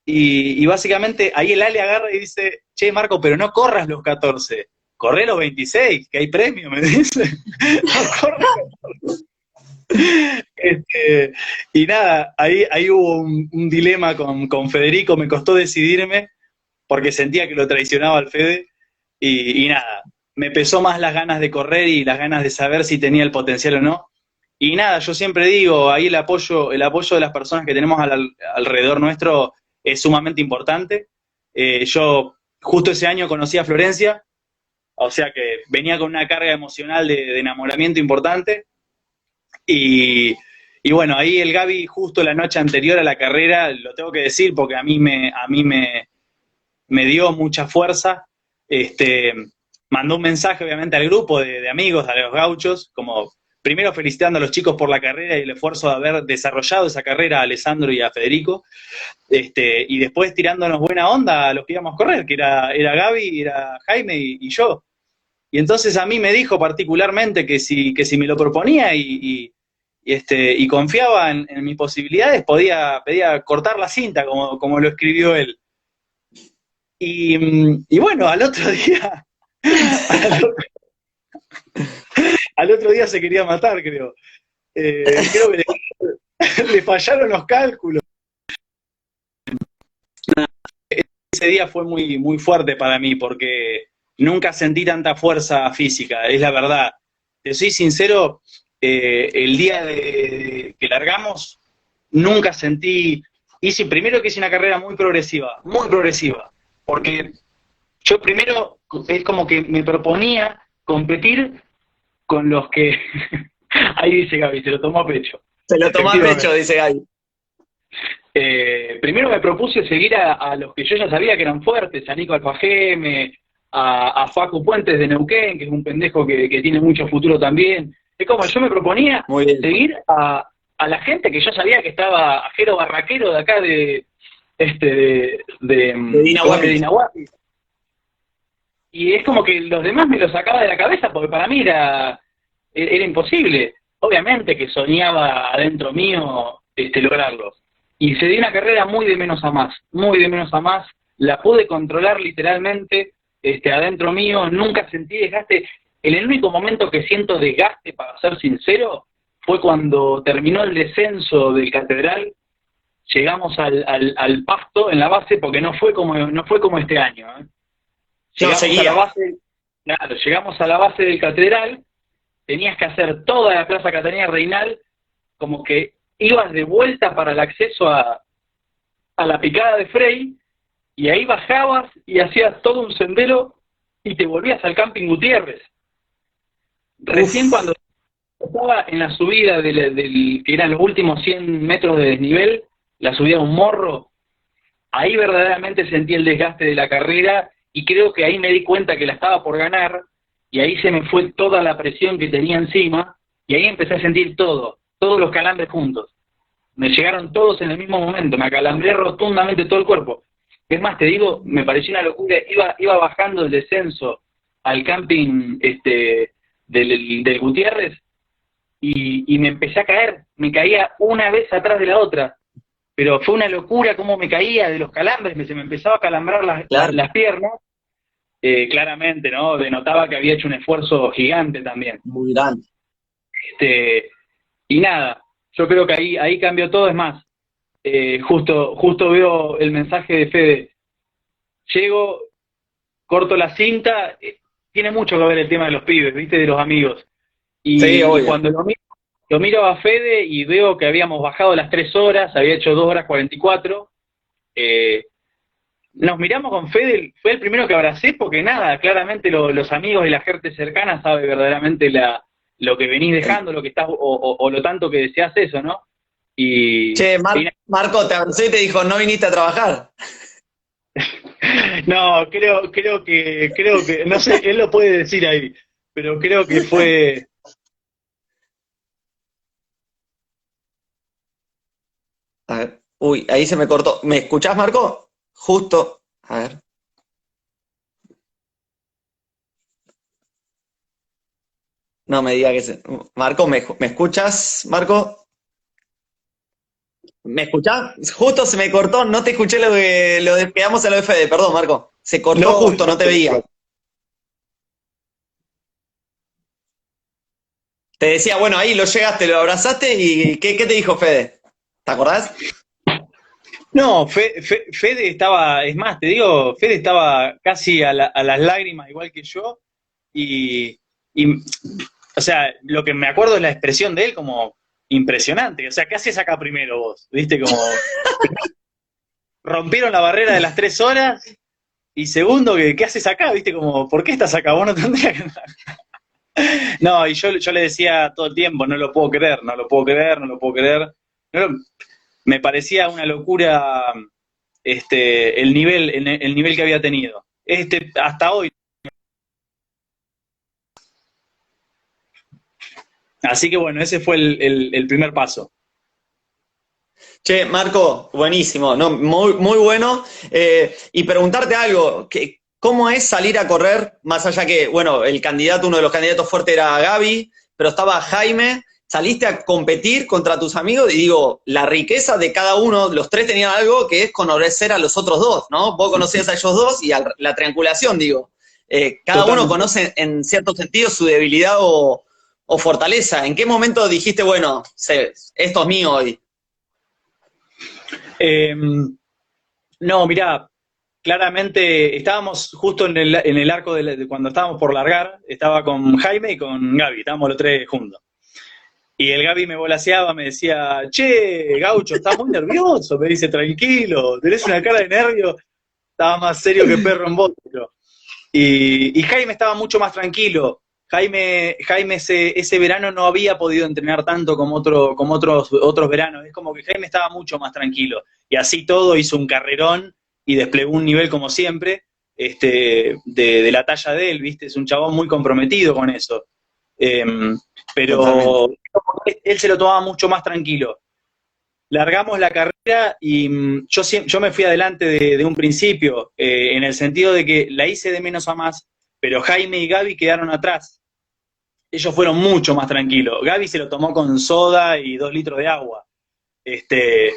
Y básicamente ahí el Ale agarra y dice, che, Marco, pero no corras los 14, corre los 26, que hay premio, me dice. No corras. Y nada, ahí hubo un dilema con Federico, me costó decidirme porque sentía que lo traicionaba al Fede. Y nada, me pesó más las ganas de correr y las ganas de saber si tenía el potencial o no. Y nada, yo siempre digo, ahí el apoyo de las personas que tenemos alrededor nuestro es sumamente importante. Yo justo ese año conocí a Florencia, o sea que venía con una carga emocional de enamoramiento importante. Y, y bueno, ahí el Gaby, justo la noche anterior a la carrera, lo tengo que decir porque me dio mucha fuerza. Este, Mandó un mensaje, obviamente, al grupo de amigos, a los gauchos, como primero felicitando a los chicos por la carrera y el esfuerzo de haber desarrollado esa carrera a Alessandro y a Federico, y después tirándonos buena onda a los que íbamos a correr, que era Gaby, era Jaime y yo. Y entonces a mí me dijo particularmente que si me lo proponía y confiaba en mis posibilidades, podía cortar la cinta, como lo escribió él. Y bueno, al otro día, al otro, al otro día se quería matar, creo. Creo que le fallaron los cálculos. Ese día fue muy, muy fuerte para mí porque nunca sentí tanta fuerza física, es la verdad. Te soy sincero, el día que largamos, nunca sentí. Primero que hice una carrera muy progresiva, porque yo primero es como que me proponía competir con los que. Ahí dice Gaby, se lo tomó a pecho. Se lo tomó a Efectivamente. pecho, dice Gaby. Primero me propuse seguir a los que yo ya sabía que eran fuertes, a Nico Alfajeme, a Facu Puentes de Neuquén, que es un pendejo que tiene mucho futuro también. Es como yo me proponía Muy bien. seguir a la gente que yo sabía que estaba, a Jero Barraquero de acá De de Dinahuapi. Dinahuapi. Y es como que los demás me los sacaba de la cabeza porque para mí era imposible. Obviamente que soñaba adentro mío lograrlo. Y se dio una carrera muy de menos a más, muy de menos a más. La pude controlar literalmente adentro mío, nunca sentí desgaste. El único momento que siento desgaste, para ser sincero, fue cuando terminó el descenso del Catedral, llegamos al pasto en la base, porque no fue como este año. No, Llegamos a la seguía. base, claro, llegamos a la base del Catedral, tenías que hacer toda la Plaza Catalina Reinal, como que ibas de vuelta para el acceso a la picada de Frey, y ahí bajabas y hacías todo un sendero y te volvías al Camping Gutiérrez. Recién Uf. cuando estaba en la subida que eran los últimos 100 metros de desnivel, la subida a un morro, ahí verdaderamente sentí el desgaste de la carrera y creo que ahí me di cuenta que la estaba por ganar y ahí se me fue toda la presión que tenía encima y ahí empecé a sentir todos los calambres juntos. Me llegaron todos en el mismo momento, me acalambré rotundamente todo el cuerpo. Es más, te digo, me pareció una locura, iba bajando el descenso al camping del Gutiérrez y me empecé a caer, me caía una vez atrás de la otra, pero fue una locura cómo me caía de los calambres, se me empezaba a calambrar Claro. las piernas, claramente, ¿no? Denotaba que había hecho un esfuerzo gigante también. Muy grande. Este, y nada, yo creo que ahí cambió todo, es más, justo veo el mensaje de Fede, llego, corto la cinta, tiene mucho que ver el tema de los pibes, ¿viste? De los amigos. Sí, Y obvio. cuando lo miro a Fede y veo que habíamos bajado las 3 horas, había hecho 2 horas 44, eh, nos miramos con Fede, fue el primero que abracé porque nada, claramente los amigos y la gente cercana sabe verdaderamente lo que venís dejando, lo que estás, o lo tanto que deseas eso, ¿no? Che, Y Marco te avanzó y te dijo, no viniste a trabajar. no, creo que, no sé, él lo puede decir ahí, pero creo que fue. A ver. Uy, ahí se me cortó. ¿Me escuchás, Marco? Justo. A ver. No me diga que se. Marco, ¿me escuchas, Marco? ¿Me escuchás? Justo se me cortó, no te escuché lo de quedamos en lo de Fede, perdón, Marco. Se cortó No, justo, no te veía. Te decía, bueno, ahí lo llegaste, lo abrazaste y ¿qué te dijo Fede? ¿Te acordás? no, Fede estaba, es más, te digo, Fede estaba casi a las lágrimas, igual que yo, y, o sea, lo que me acuerdo es la expresión de él como impresionante, o sea, ¿qué haces acá primero vos? ¿Viste? Como rompieron la barrera de las 3 horas, y segundo, ¿qué haces acá? ¿Viste? Como, ¿por qué estás acá? Vos no tendrías que andar. No, y yo le decía todo el tiempo, no lo puedo creer, no lo puedo creer, no lo puedo creer. No, me parecía una locura el nivel que había tenido. Hasta hoy. Así que bueno, ese fue el primer paso. Che, Marco, buenísimo, no, muy bueno. Y preguntarte algo, ¿cómo es salir a correr? Más allá que, bueno, uno de los candidatos fuertes era Gaby, pero estaba Jaime. Saliste a competir contra tus amigos y digo, la riqueza de cada uno, los tres tenían algo que es conocer a los otros dos, ¿no? Vos conocías a ellos dos y la triangulación, digo. Cada uno Totalmente. conoce en cierto sentido su debilidad o fortaleza. ¿En qué momento dijiste, bueno, esto es mío hoy? Eh, no, mirá, claramente estábamos justo en el arco de cuando estábamos por largar, estaba con Jaime y con Gaby, estábamos los tres juntos. Y el Gaby me volaseaba, me decía, che, Gaucho, estás muy nervioso, me dice, tranquilo, tenés una cara de nervio, estaba más serio que perro en bótico. Y Jaime estaba mucho más tranquilo. Jaime ese verano no había podido entrenar tanto como otros veranos. Es como que Jaime estaba mucho más tranquilo. Y así todo hizo un carrerón y desplegó un nivel como siempre, de la talla de él, ¿viste? Es un chabón muy comprometido con eso. Eh, Totalmente. pero él se lo tomaba mucho más tranquilo. Largamos la carrera y yo me fui adelante de un principio, en el sentido de que la hice de menos a más, pero Jaime y Gaby quedaron atrás. Ellos fueron mucho más tranquilos. Gaby se lo tomó con soda y 2 litros de agua. Este,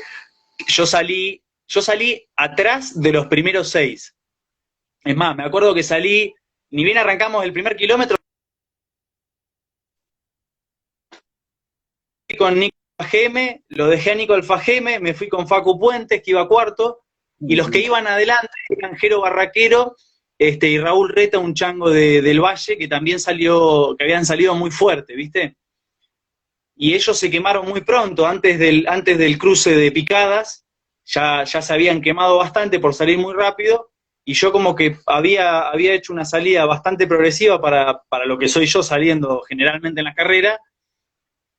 yo salí atrás de los primeros 6. Es más, me acuerdo que salí, ni bien arrancamos el primer kilómetro, con Nico Fajeme, lo dejé a Nico Alfajeme, me fui con Facu Puentes, que iba cuarto, y los que iban adelante eran Jero Barraquero, y Raúl Reta, un chango del Valle, que también que habían salido muy fuerte, ¿viste? Y ellos se quemaron muy pronto, antes del cruce de picadas, ya se habían quemado bastante por salir muy rápido, y yo como que había hecho una salida bastante progresiva para lo que soy yo saliendo generalmente en la carrera,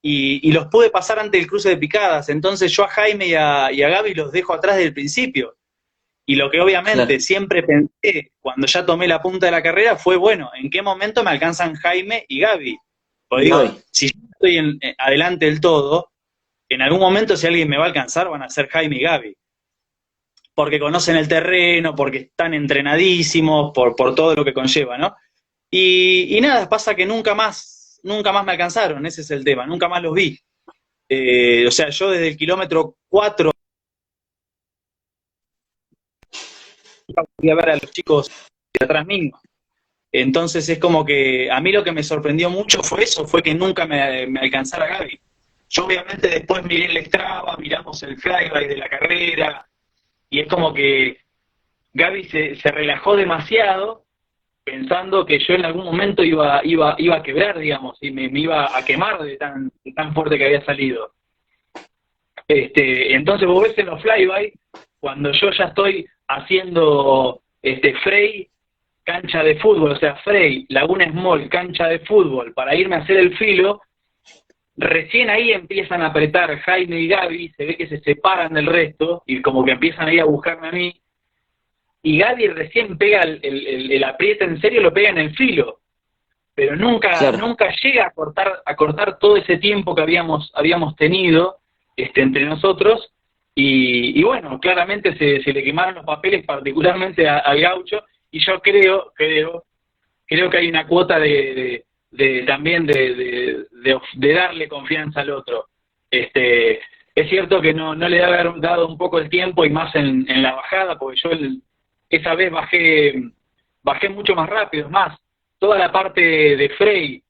y los pude pasar ante el cruce de picadas. Entonces yo a Jaime y a Gaby los dejo atrás desde el principio. Y lo que Claro. obviamente siempre pensé cuando ya tomé la punta de la carrera fue, bueno, ¿en qué momento me alcanzan Jaime y Gaby? Pues Y digo, Gaby. si yo estoy adelante del todo, en algún momento si alguien me va a alcanzar van a ser Jaime y Gaby. porque conocen el terreno, porque están entrenadísimos, por todo lo que conlleva, ¿no? Y nada, pasa que nunca más me alcanzaron, ese es el tema, nunca más los vi. O sea, yo desde el kilómetro 4 fui a ver a los chicos de atrás mío. Entonces es como que a mí lo que me sorprendió mucho fue eso, fue que nunca me alcanzara Gaby. Yo obviamente después miré el Strava, miramos el flyby de la carrera, y es como que Gaby se relajó demasiado pensando que yo en algún momento iba a quebrar, digamos, y me iba a quemar de tan fuerte que había salido. Entonces vos ves en los flyby, cuando yo ya estoy haciendo Frey, cancha de fútbol, o sea, Frey, Laguna Small, cancha de fútbol, para irme a hacer el filo, recién ahí empiezan a apretar Jaime y Gaby, se ve que se separan del resto, y como que empiezan ahí a buscarme a mí, y Gaby recién pega el apriete en serio, lo pega en el filo, pero nunca llega a cortar todo ese tiempo que habíamos tenido entre nosotros, y bueno, claramente se le quemaron los papeles, particularmente al Gaucho, y yo creo que hay una cuota también de darle confianza al otro. Es cierto que no le debe haber dado un poco el tiempo, y más en la bajada, porque yo esa vez bajé mucho más rápido. Es más, toda la parte de Frey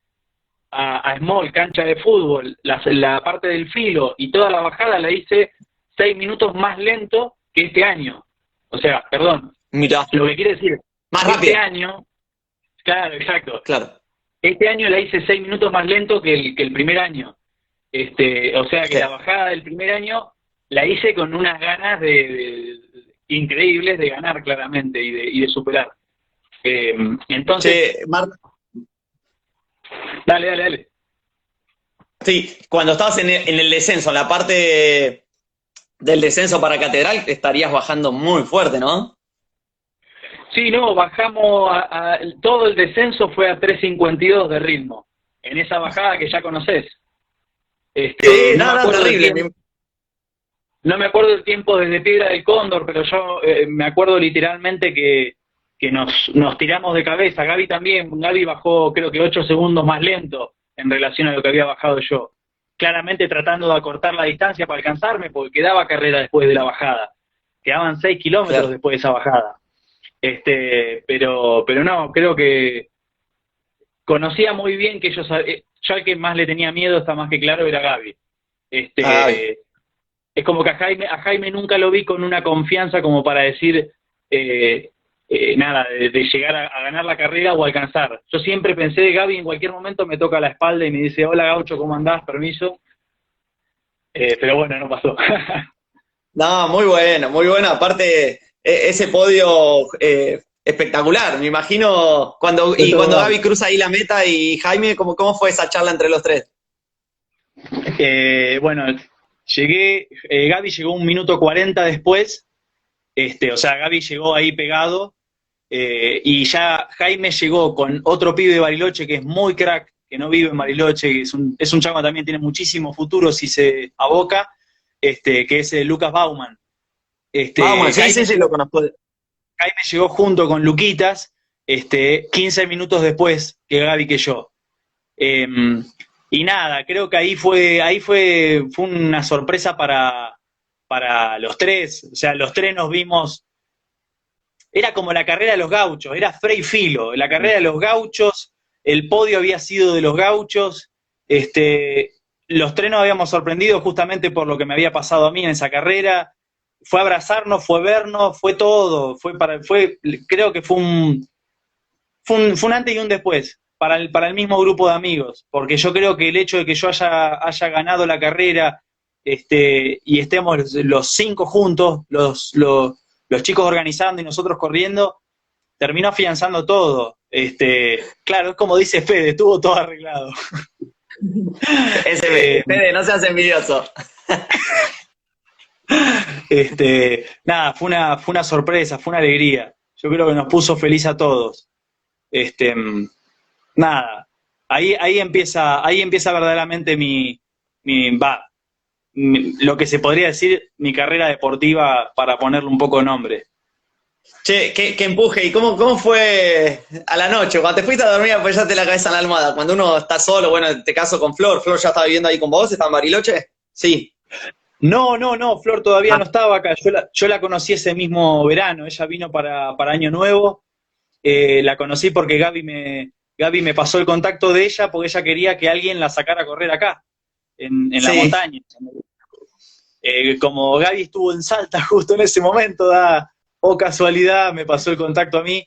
a Small, cancha de fútbol, la parte del filo y toda la bajada la hice 6 minutos más lento que este año. O sea, perdón, Mirá, lo que quiere decir, más este rápido. año, claro, exacto, Claro. este año la hice 6 minutos más lento que el primer año. O sea que Sí. la bajada del primer año la hice con unas ganas increíbles de ganar, claramente, y de superar. Entonces, Che, Marta, dale. sí, cuando estabas en el descenso, en la parte del descenso para Catedral, estarías bajando muy fuerte, ¿no? Sí, no, bajamos, todo el descenso fue a 3:52 de ritmo, en esa bajada que ya conocés. Sí, No me nada, acuerdo del terrible. tiempo, no me acuerdo el tiempo desde Piedra del Cóndor, pero yo me acuerdo literalmente que nos tiramos de cabeza. Gaby también, Gaby bajó creo que 8 segundos más lento en relación a lo que había bajado yo. Claramente tratando de acortar la distancia para alcanzarme, porque quedaba carrera después de la bajada. Quedaban 6 kilómetros Claro. después de esa bajada. Pero no, creo que conocía muy bien que yo al que más le tenía miedo, está más que claro, era Gaby. Ah, Gaby. Es como que a Jaime nunca lo vi con una confianza como para decir nada, de llegar a ganar la carrera o alcanzar. Yo siempre pensé de Gaby, en cualquier momento me toca la espalda y me dice, hola Gaucho, ¿cómo andás? Permiso. Pero bueno, no pasó. No, muy bueno, muy bueno. Aparte, ese podio espectacular. Me imagino cuando Esto, Gaby cruza ahí la meta y Jaime, ¿cómo fue esa charla entre los tres? bueno, Gaby llegó 1 minuto 40 después, o sea, Gaby llegó ahí pegado, y ya Jaime llegó con otro pibe de Bariloche que es muy crack, que no vive en Bariloche, que es un chavo que también tiene muchísimo futuro si se aboca, que es Lucas Bauman. Vamos, sí, Jaime sí, sí, lo conozco. Jaime llegó junto con Luquitas, 15 minutos después que Gaby que yo. Eh, y nada, creo que fue una sorpresa para los tres. O sea, los tres nos vimos. Era como la carrera de los gauchos, era Frey Filo. La carrera de los gauchos, el podio había sido de los gauchos. Los tres nos habíamos sorprendido justamente por lo que me había pasado a mí en esa carrera. Fue abrazarnos, fue vernos, fue todo. Creo que fue un antes y un después para el mismo grupo de amigos, porque yo creo que el hecho de que yo haya ganado la carrera, y estemos los 5 juntos, los chicos organizando y nosotros corriendo, terminó afianzando todo. Claro, es como dice Fede, estuvo todo arreglado. Fede, no seas envidioso. Nada, fue una sorpresa, fue una alegría. Yo creo que nos puso feliz a todos. Nada, ahí empieza verdaderamente lo que se podría decir mi carrera deportiva, para ponerle un poco de nombre. Che, qué empuje. ¿Y cómo fue a la noche? Cuando te fuiste a dormir, apoyaste la cabeza en la almohada. Cuando uno está solo, bueno, en este caso con Flor. ¿Flor ya estaba viviendo ahí con vos? ¿Estaba en Bariloche? Sí. No, Flor todavía Ah, no estaba acá. Yo la conocí ese mismo verano. Ella vino para Año Nuevo. La conocí porque Gaby me pasó el contacto de ella porque ella quería que alguien la sacara a correr acá, en la sí. montaña. Como Gaby estuvo en Salta justo en ese momento, o casualidad, me pasó el contacto a mí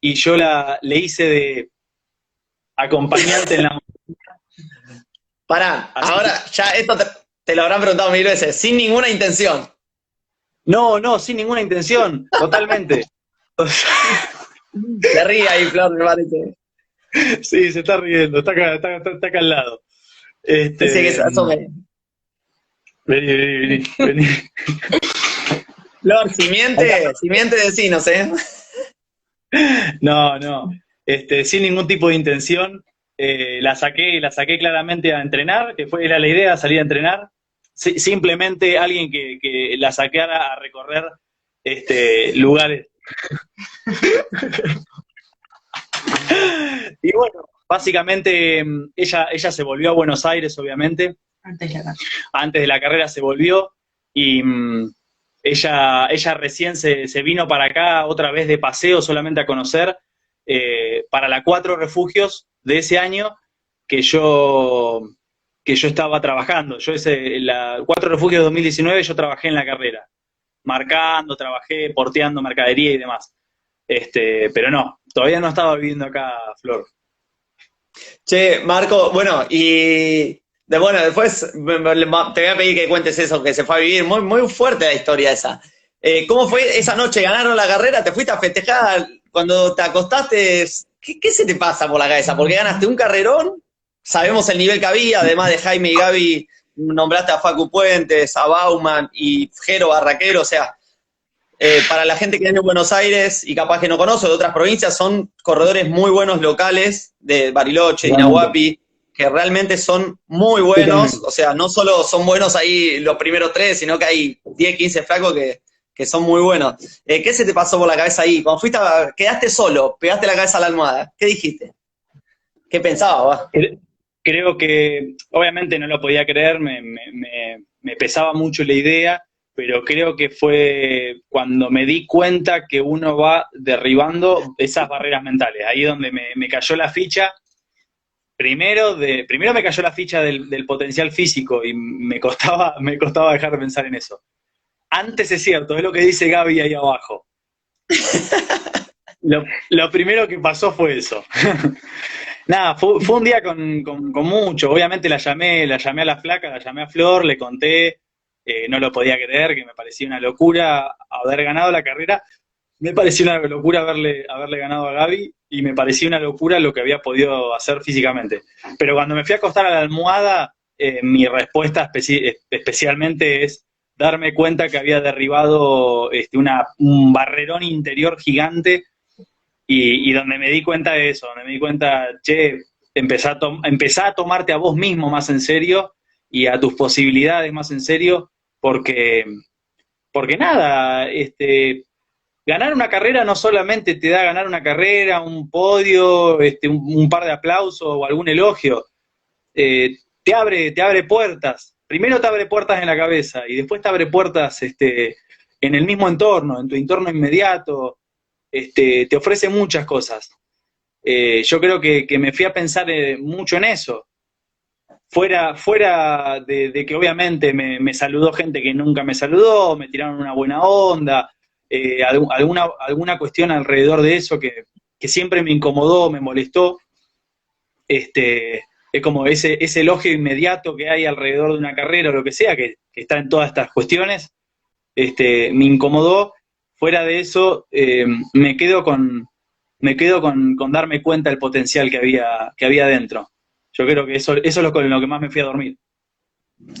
y yo le hice de acompañante en la... Pará, Así que, ahora ya esto te lo habrán preguntado mil veces, sin ninguna intención. no, sin ninguna intención, totalmente. Se ríe ahí, Flor, me parece. Sí, se está riendo, está acá al lado. Pensé que Este, se asome. vení. Flor, Acá. si miente, decinos, ¿eh? No, sin ningún tipo de intención. La saqué claramente a entrenar, era la idea, salir a entrenar. Simplemente alguien que la saqueara a recorrer lugares. Y bueno, básicamente ella se volvió a Buenos Aires, obviamente. Antes de la carrera se volvió y ella recién se vino para acá otra vez de paseo solamente a conocer, para la 4 refugios de ese año que yo, que yo estaba trabajando. La 4 refugios de 2019 yo trabajé en la carrera, marcando, trabajé, porteando mercadería y demás. Pero no, todavía no estaba viviendo acá, Flor. Che, Marco, bueno, bueno, después te voy a pedir que cuentes eso, que se fue a vivir. Muy, muy fuerte la historia esa. ¿Cómo fue esa noche? ¿Ganaron la carrera? ¿Te fuiste a festejar? Cuando te acostaste, ¿qué se te pasa por la cabeza? Porque ganaste un carrerón, sabemos el nivel que había, además de Jaime y Gaby, nombraste a Facu Puentes, a Bauman y Jero Barraquero, o sea, para la gente que viene de Buenos Aires y capaz que no conoce de otras provincias, son corredores muy buenos locales, de Bariloche, de Totalmente. Inahuapi, que realmente son muy buenos, Totalmente. o sea, no solo son buenos ahí los primeros tres, sino que hay 10, 15 flacos que son muy buenos. ¿Qué se te pasó por la cabeza ahí? Cuando quedaste solo, pegaste la cabeza a la almohada, ¿qué dijiste? ¿Qué pensabas? Creo que obviamente no lo podía creer, me pesaba mucho la idea, pero creo que fue cuando me di cuenta que uno va derribando esas barreras mentales. Ahí donde me cayó la ficha. Primero me cayó la ficha del potencial físico y me costaba dejar de pensar en eso. Antes es cierto, es lo que dice Gaby ahí abajo. Lo primero que pasó fue eso. Nada, fue un día con mucho. Obviamente la llamé a la flaca, la llamé a Flor, le conté, no lo podía creer, que me parecía una locura haber ganado la carrera. Me pareció una locura haberle ganado a Gaby y me parecía una locura lo que había podido hacer físicamente. Pero cuando me fui a acostar a la almohada, mi respuesta especialmente es darme cuenta que había derribado un barrerón interior gigante y donde me di cuenta de eso, donde me di cuenta, che, empezá a tomarte a vos mismo más en serio y a tus posibilidades más en serio, porque nada, ganar una carrera no solamente te da ganar una carrera, un podio, un par de aplausos o algún elogio, te abre puertas. Primero te abre puertas en la cabeza y después te abre puertas en el mismo entorno, en tu entorno inmediato, te ofrece muchas cosas. Yo creo que me fui a pensar mucho en eso. Fuera de que obviamente me saludó gente que nunca me saludó, me tiraron una buena onda, alguna cuestión alrededor de eso que siempre me incomodó, me molestó. Es como ese elogio inmediato que hay alrededor de una carrera o lo que sea, que está en todas estas cuestiones, me incomodó. Fuera de eso, me quedo con darme cuenta del potencial que había dentro. Yo creo que eso es con lo que más me fui a dormir.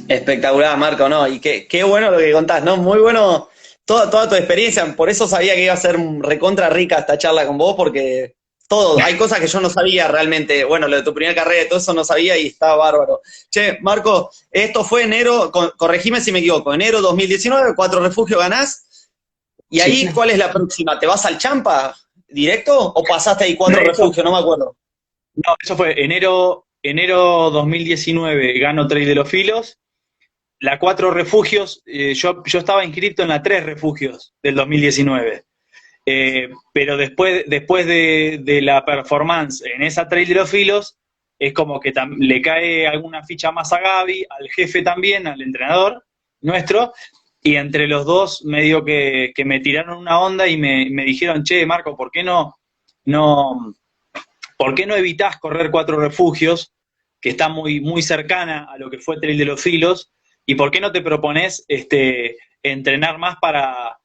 Espectacular, Marco, ¿no? Y qué bueno lo que contás, ¿no? Muy bueno toda tu experiencia. Por eso sabía que iba a ser recontra rica esta charla con vos, porque todo. Hay cosas que yo no sabía realmente. Bueno, lo de tu primera carrera y todo eso no sabía y está bárbaro. Che, Marco, esto fue enero, corregime si me equivoco, enero 2019, 4 refugios ganás. ¿Y ahí Sí. cuál es la próxima? ¿Te vas al Champa directo o pasaste ahí 4 refugios? No me acuerdo. No, eso fue enero 2019, gano Trail de los Filos. La 4 refugios, yo estaba inscrito en la 3 refugios del 2019. Pero después de la performance en esa Trail de los Filos, es como que le cae alguna ficha más a Gaby, al jefe también, al entrenador nuestro, y entre los dos medio que me tiraron una onda y me dijeron, che, Marco, no, ¿por qué no evitás correr 4 refugios, que está muy cercana a lo que fue Trail de los Filos, y por qué no te propones entrenar más para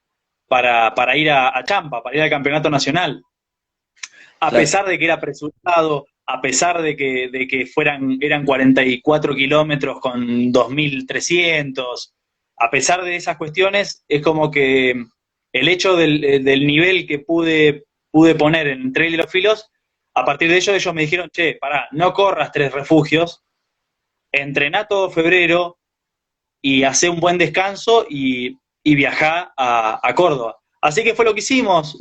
ir a Champa, para ir al campeonato nacional? A Claro. pesar de que era apresurado, a pesar de que eran 44 kilómetros con 2.300, a pesar de esas cuestiones, es como que el hecho del nivel que pude poner en Trail de los Filos, a partir de ellos me dijeron, che, pará, no corras 3 refugios, entrená todo febrero y hacé un buen descanso y viajá a Córdoba. Así que fue lo que hicimos.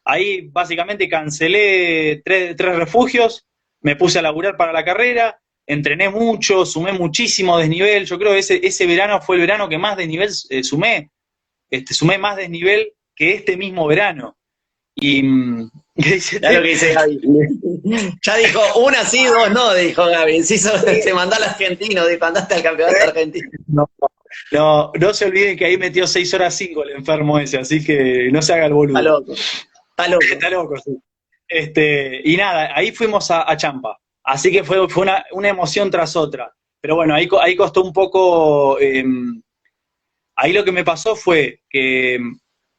Ahí básicamente cancelé 3 refugios, me puse a laburar para la carrera, entrené mucho, sumé muchísimo desnivel. Yo creo que ese verano fue el verano que más desnivel sumé más desnivel que este mismo verano. Y ¿qué dice? Ya lo que dice Gaby. Ya dijo, una sí, dos no, dijo Gaby. Se mandó al argentino, dijo, andaste al campeonato argentino. No se olviden que ahí metió 6 horas 5 el enfermo ese, así que no se haga el Está boludo. loco. Está loco. Está loco, sí. Y nada, ahí fuimos a Champa. Así que fue una emoción tras otra. Pero bueno, ahí costó un poco. Ahí lo que me pasó fue que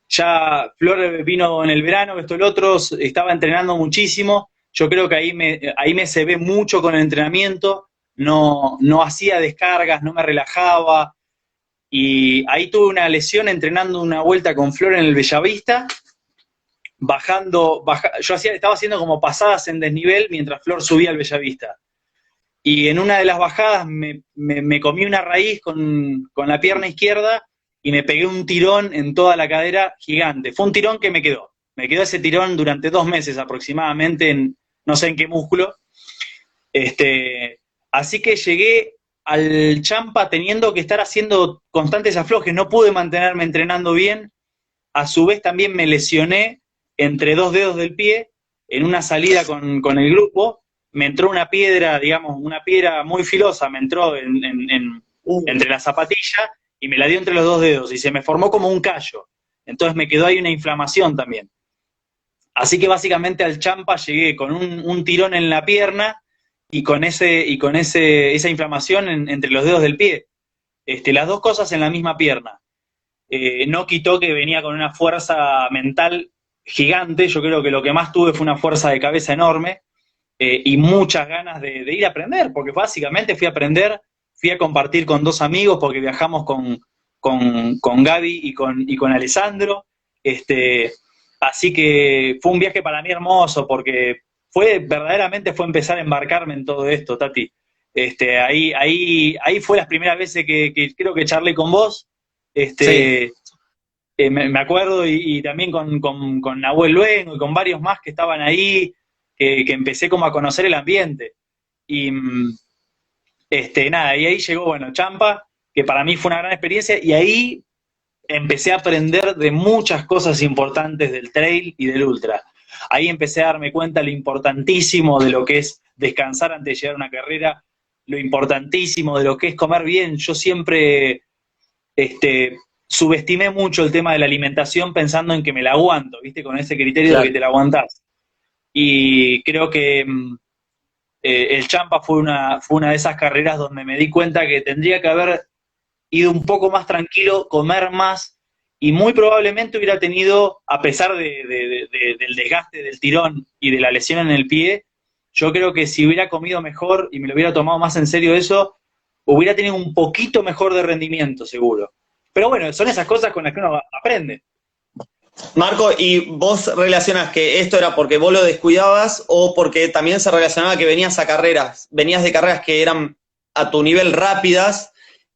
ya Flor vino en el verano, esto y lo otro, estaba entrenando muchísimo. Yo creo que ahí me cebé mucho con el entrenamiento. No hacía descargas, no me relajaba. Y ahí tuve una lesión entrenando una vuelta con Flor en el Bellavista, yo estaba haciendo como pasadas en desnivel mientras Flor subía al Bellavista. Y en una de las bajadas me comí una raíz con la pierna izquierda y me pegué un tirón en toda la cadera gigante. Fue un tirón que me quedó. Me quedó ese tirón durante 2 meses aproximadamente, no sé en qué músculo. Así que llegué al Champa teniendo que estar haciendo constantes aflojes. No pude mantenerme entrenando bien. A su vez también me lesioné entre 2 dedos del pie en una salida con el grupo. Me entró una piedra, digamos, una piedra muy filosa, me entró entre la zapatilla y me la dio entre los 2 dedos y se me formó como un callo. Entonces me quedó ahí una inflamación también. Así que básicamente al Champa llegué con un tirón en la pierna y con esa inflamación entre los dedos del pie. Las 2 cosas en la misma pierna. No quitó que venía con una fuerza mental gigante. Yo creo que lo que más tuve fue una fuerza de cabeza enorme y muchas ganas de ir a aprender, porque básicamente fui a aprender, fui a compartir con 2 amigos, porque viajamos con Gaby y con Alessandro. Así que fue un viaje para mí hermoso, porque verdaderamente fue empezar a embarcarme en todo esto, Tati. Ahí fue las primeras veces que creo que charlé con vos. Sí. Me acuerdo, y también con Nahuel Luengo y con varios más que estaban ahí, que empecé como a conocer el ambiente. Y nada, y ahí llegó, bueno, Champa, que para mí fue una gran experiencia, y ahí empecé a aprender de muchas cosas importantes del trail y del ultra. Ahí empecé a darme cuenta lo importantísimo de lo que es descansar antes de llegar a una carrera, lo importantísimo de lo que es comer bien. Yo siempre subestimé mucho el tema de la alimentación pensando en que me la aguanto, ¿viste? Con ese criterio de que te la aguantás. Y creo que el Champa fue una de esas carreras donde me di cuenta que tendría que haber ido un poco más tranquilo, comer más, y muy probablemente hubiera tenido, a pesar del desgaste del tirón y de la lesión en el pie, yo creo que si hubiera comido mejor y me lo hubiera tomado más en serio eso, hubiera tenido un poquito mejor de rendimiento, seguro. Pero bueno, son esas cosas con las que uno aprende. Marco, ¿y vos relacionás que esto era porque vos lo descuidabas o porque también se relacionaba que venías de carreras que eran a tu nivel rápidas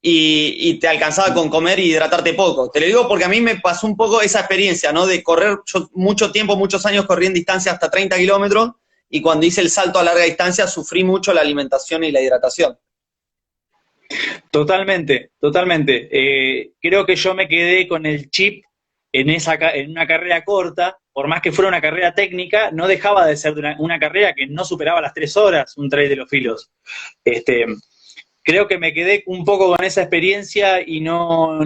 y te alcanzaba con comer y hidratarte poco? Te lo digo porque a mí me pasó un poco esa experiencia, ¿no? De correr, yo mucho tiempo, muchos años corrí en distancia hasta 30 kilómetros y cuando hice el salto a larga distancia sufrí mucho la alimentación y la hidratación. Totalmente, totalmente. Creo que yo me quedé con el chip en una carrera corta, por más que fuera una carrera técnica, no dejaba de ser una carrera que no superaba las 3 horas, un trail de los filos. Este, Creo que me quedé un poco con esa experiencia y no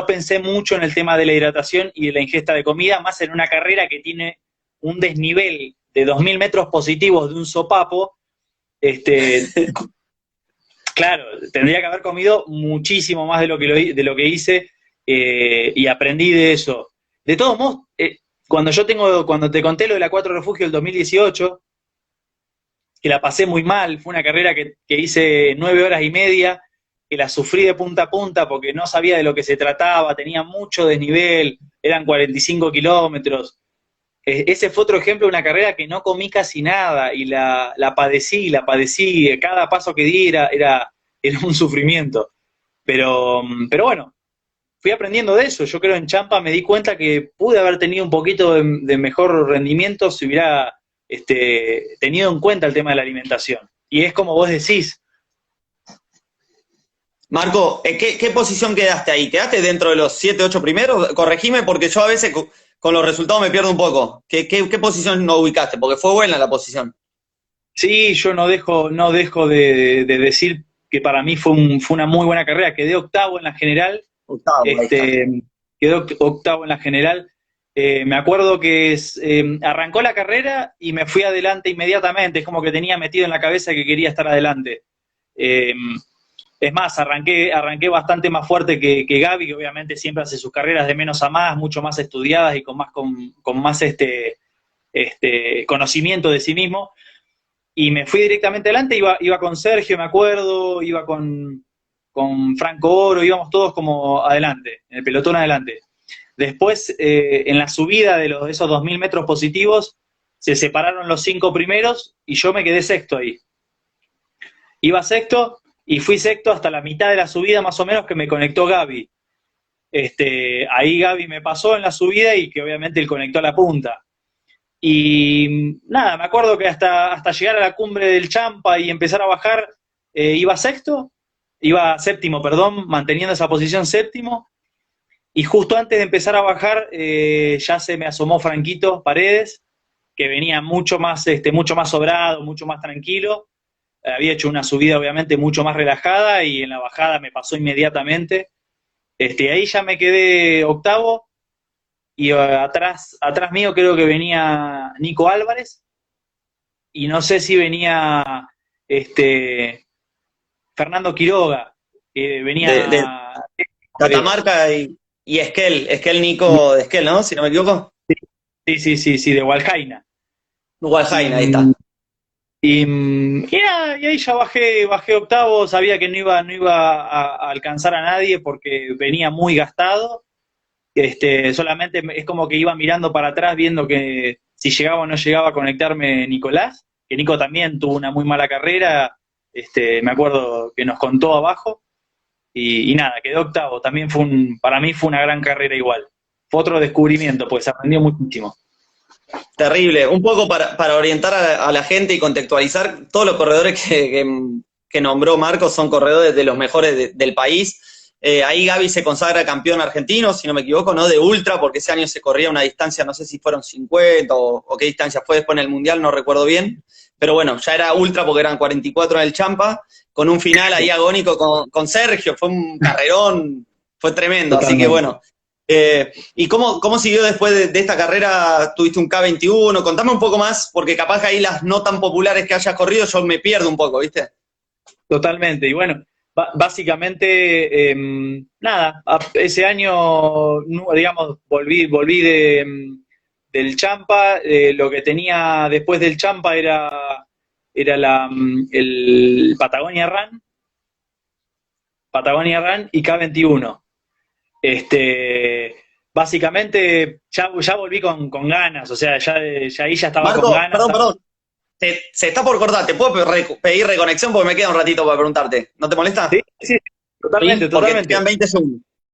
pensé mucho en el tema de la hidratación y de la ingesta de comida, más en una carrera que tiene un desnivel de 2.000 metros positivos de un sopapo. Este, claro, tendría que haber comido muchísimo más de lo que hice, y aprendí de eso. De todos modos, cuando te conté lo de la Cuatro Refugio del 2018, que la pasé muy mal, fue una carrera que hice 9 horas y media, que la sufrí de punta a punta porque no sabía de lo que se trataba, tenía mucho desnivel, eran 45 kilómetros. Ese fue otro ejemplo de una carrera que no comí casi nada y la padecí, cada paso que di era un sufrimiento. Pero bueno, fui aprendiendo de eso. Yo creo en Champa me di cuenta que pude haber tenido un poquito de mejor rendimiento si hubiera tenido en cuenta el tema de la alimentación. Y es como vos decís. Marco, ¿qué posición quedaste ahí? ¿Quedaste dentro de los 7, 8 primeros? Corregime porque yo a veces con los resultados me pierdo un poco. ¿Qué posición no ubicaste? Porque fue buena la posición. Sí, yo no dejo de decir que para mí fue una muy buena carrera. Quedé octavo en la general. Octavo, ahí está. Quedó octavo en la general. Me acuerdo que arrancó la carrera y me fui adelante inmediatamente. Es como que tenía metido en la cabeza que quería estar adelante. Eh, es más, arranqué bastante más fuerte que Gaby, que obviamente siempre hace sus carreras de menos a más, mucho más estudiadas y con más conocimiento de sí mismo. Y me fui directamente adelante, iba con Sergio, me acuerdo, iba con Franco Oro, íbamos todos como adelante, en el pelotón adelante. Después, en la subida de esos 2.000 metros positivos, se separaron los 5 primeros y yo me quedé sexto ahí. Iba sexto y fui sexto hasta la mitad de la subida más o menos que me conectó Gaby. Ahí Gaby me pasó en la subida y que obviamente él conectó a la punta. Y nada, me acuerdo que hasta llegar a la cumbre del Champa y empezar a bajar, iba séptimo, perdón, manteniendo esa posición séptimo. Y justo antes de empezar a bajar, ya se me asomó Franquito Paredes, que venía mucho más sobrado, mucho más tranquilo. Había hecho una subida obviamente mucho más relajada y en la bajada me pasó inmediatamente. Ahí ya me quedé octavo y atrás mío creo que venía Nico Álvarez y no sé si venía este, Fernando Quiroga, que De venía de ellos. Catamarca y Esquel Nico de Esquel, ¿no? Si no me equivoco. Sí, sí, sí, sí, de Hualjaina. Y, Guajaina, ahí está. y ahí ya bajé octavo, sabía que no iba a alcanzar a nadie porque venía muy gastado. Solamente es como que iba mirando para atrás viendo que si llegaba o no llegaba a conectarme Nicolás, que Nico también tuvo una muy mala carrera, me acuerdo que nos contó abajo, y nada, quedó octavo, también para mí fue una gran carrera igual. Fue otro descubrimiento, pues aprendió muchísimo. Terrible. Un poco para orientar a la gente y contextualizar, todos los corredores que nombró Marcos son corredores de los mejores del país. Ahí Gaby se consagra campeón argentino, si no me equivoco, ¿no? De ultra, porque ese año se corría una distancia, no sé si fueron 50 o qué distancia fue después en el Mundial, no recuerdo bien. Pero bueno, ya era ultra porque eran 44 en el Champa, con un final ahí agónico con Sergio, fue un carrerón, fue tremendo. Así que Totalmente. bueno, ¿y cómo siguió después de esta carrera? ¿Tuviste un K21? Contame un poco más, porque capaz que ahí las no tan populares que hayas corrido yo me pierdo un poco, ¿viste? Totalmente. Y bueno, básicamente, nada, ese año, digamos, volví del Champa. Lo que tenía después del Champa era el Patagonia Run y K21. Este, básicamente ya volví con ganas, o sea, ya ahí ya estaba con Marco, ganas. perdón. Se está por cortar. ¿Te puedo pedir reconexión? Porque me queda un ratito para preguntarte. ¿No te molesta? Sí, sí, Sí, totalmente, porque te totalmente. quedan 20 segundos.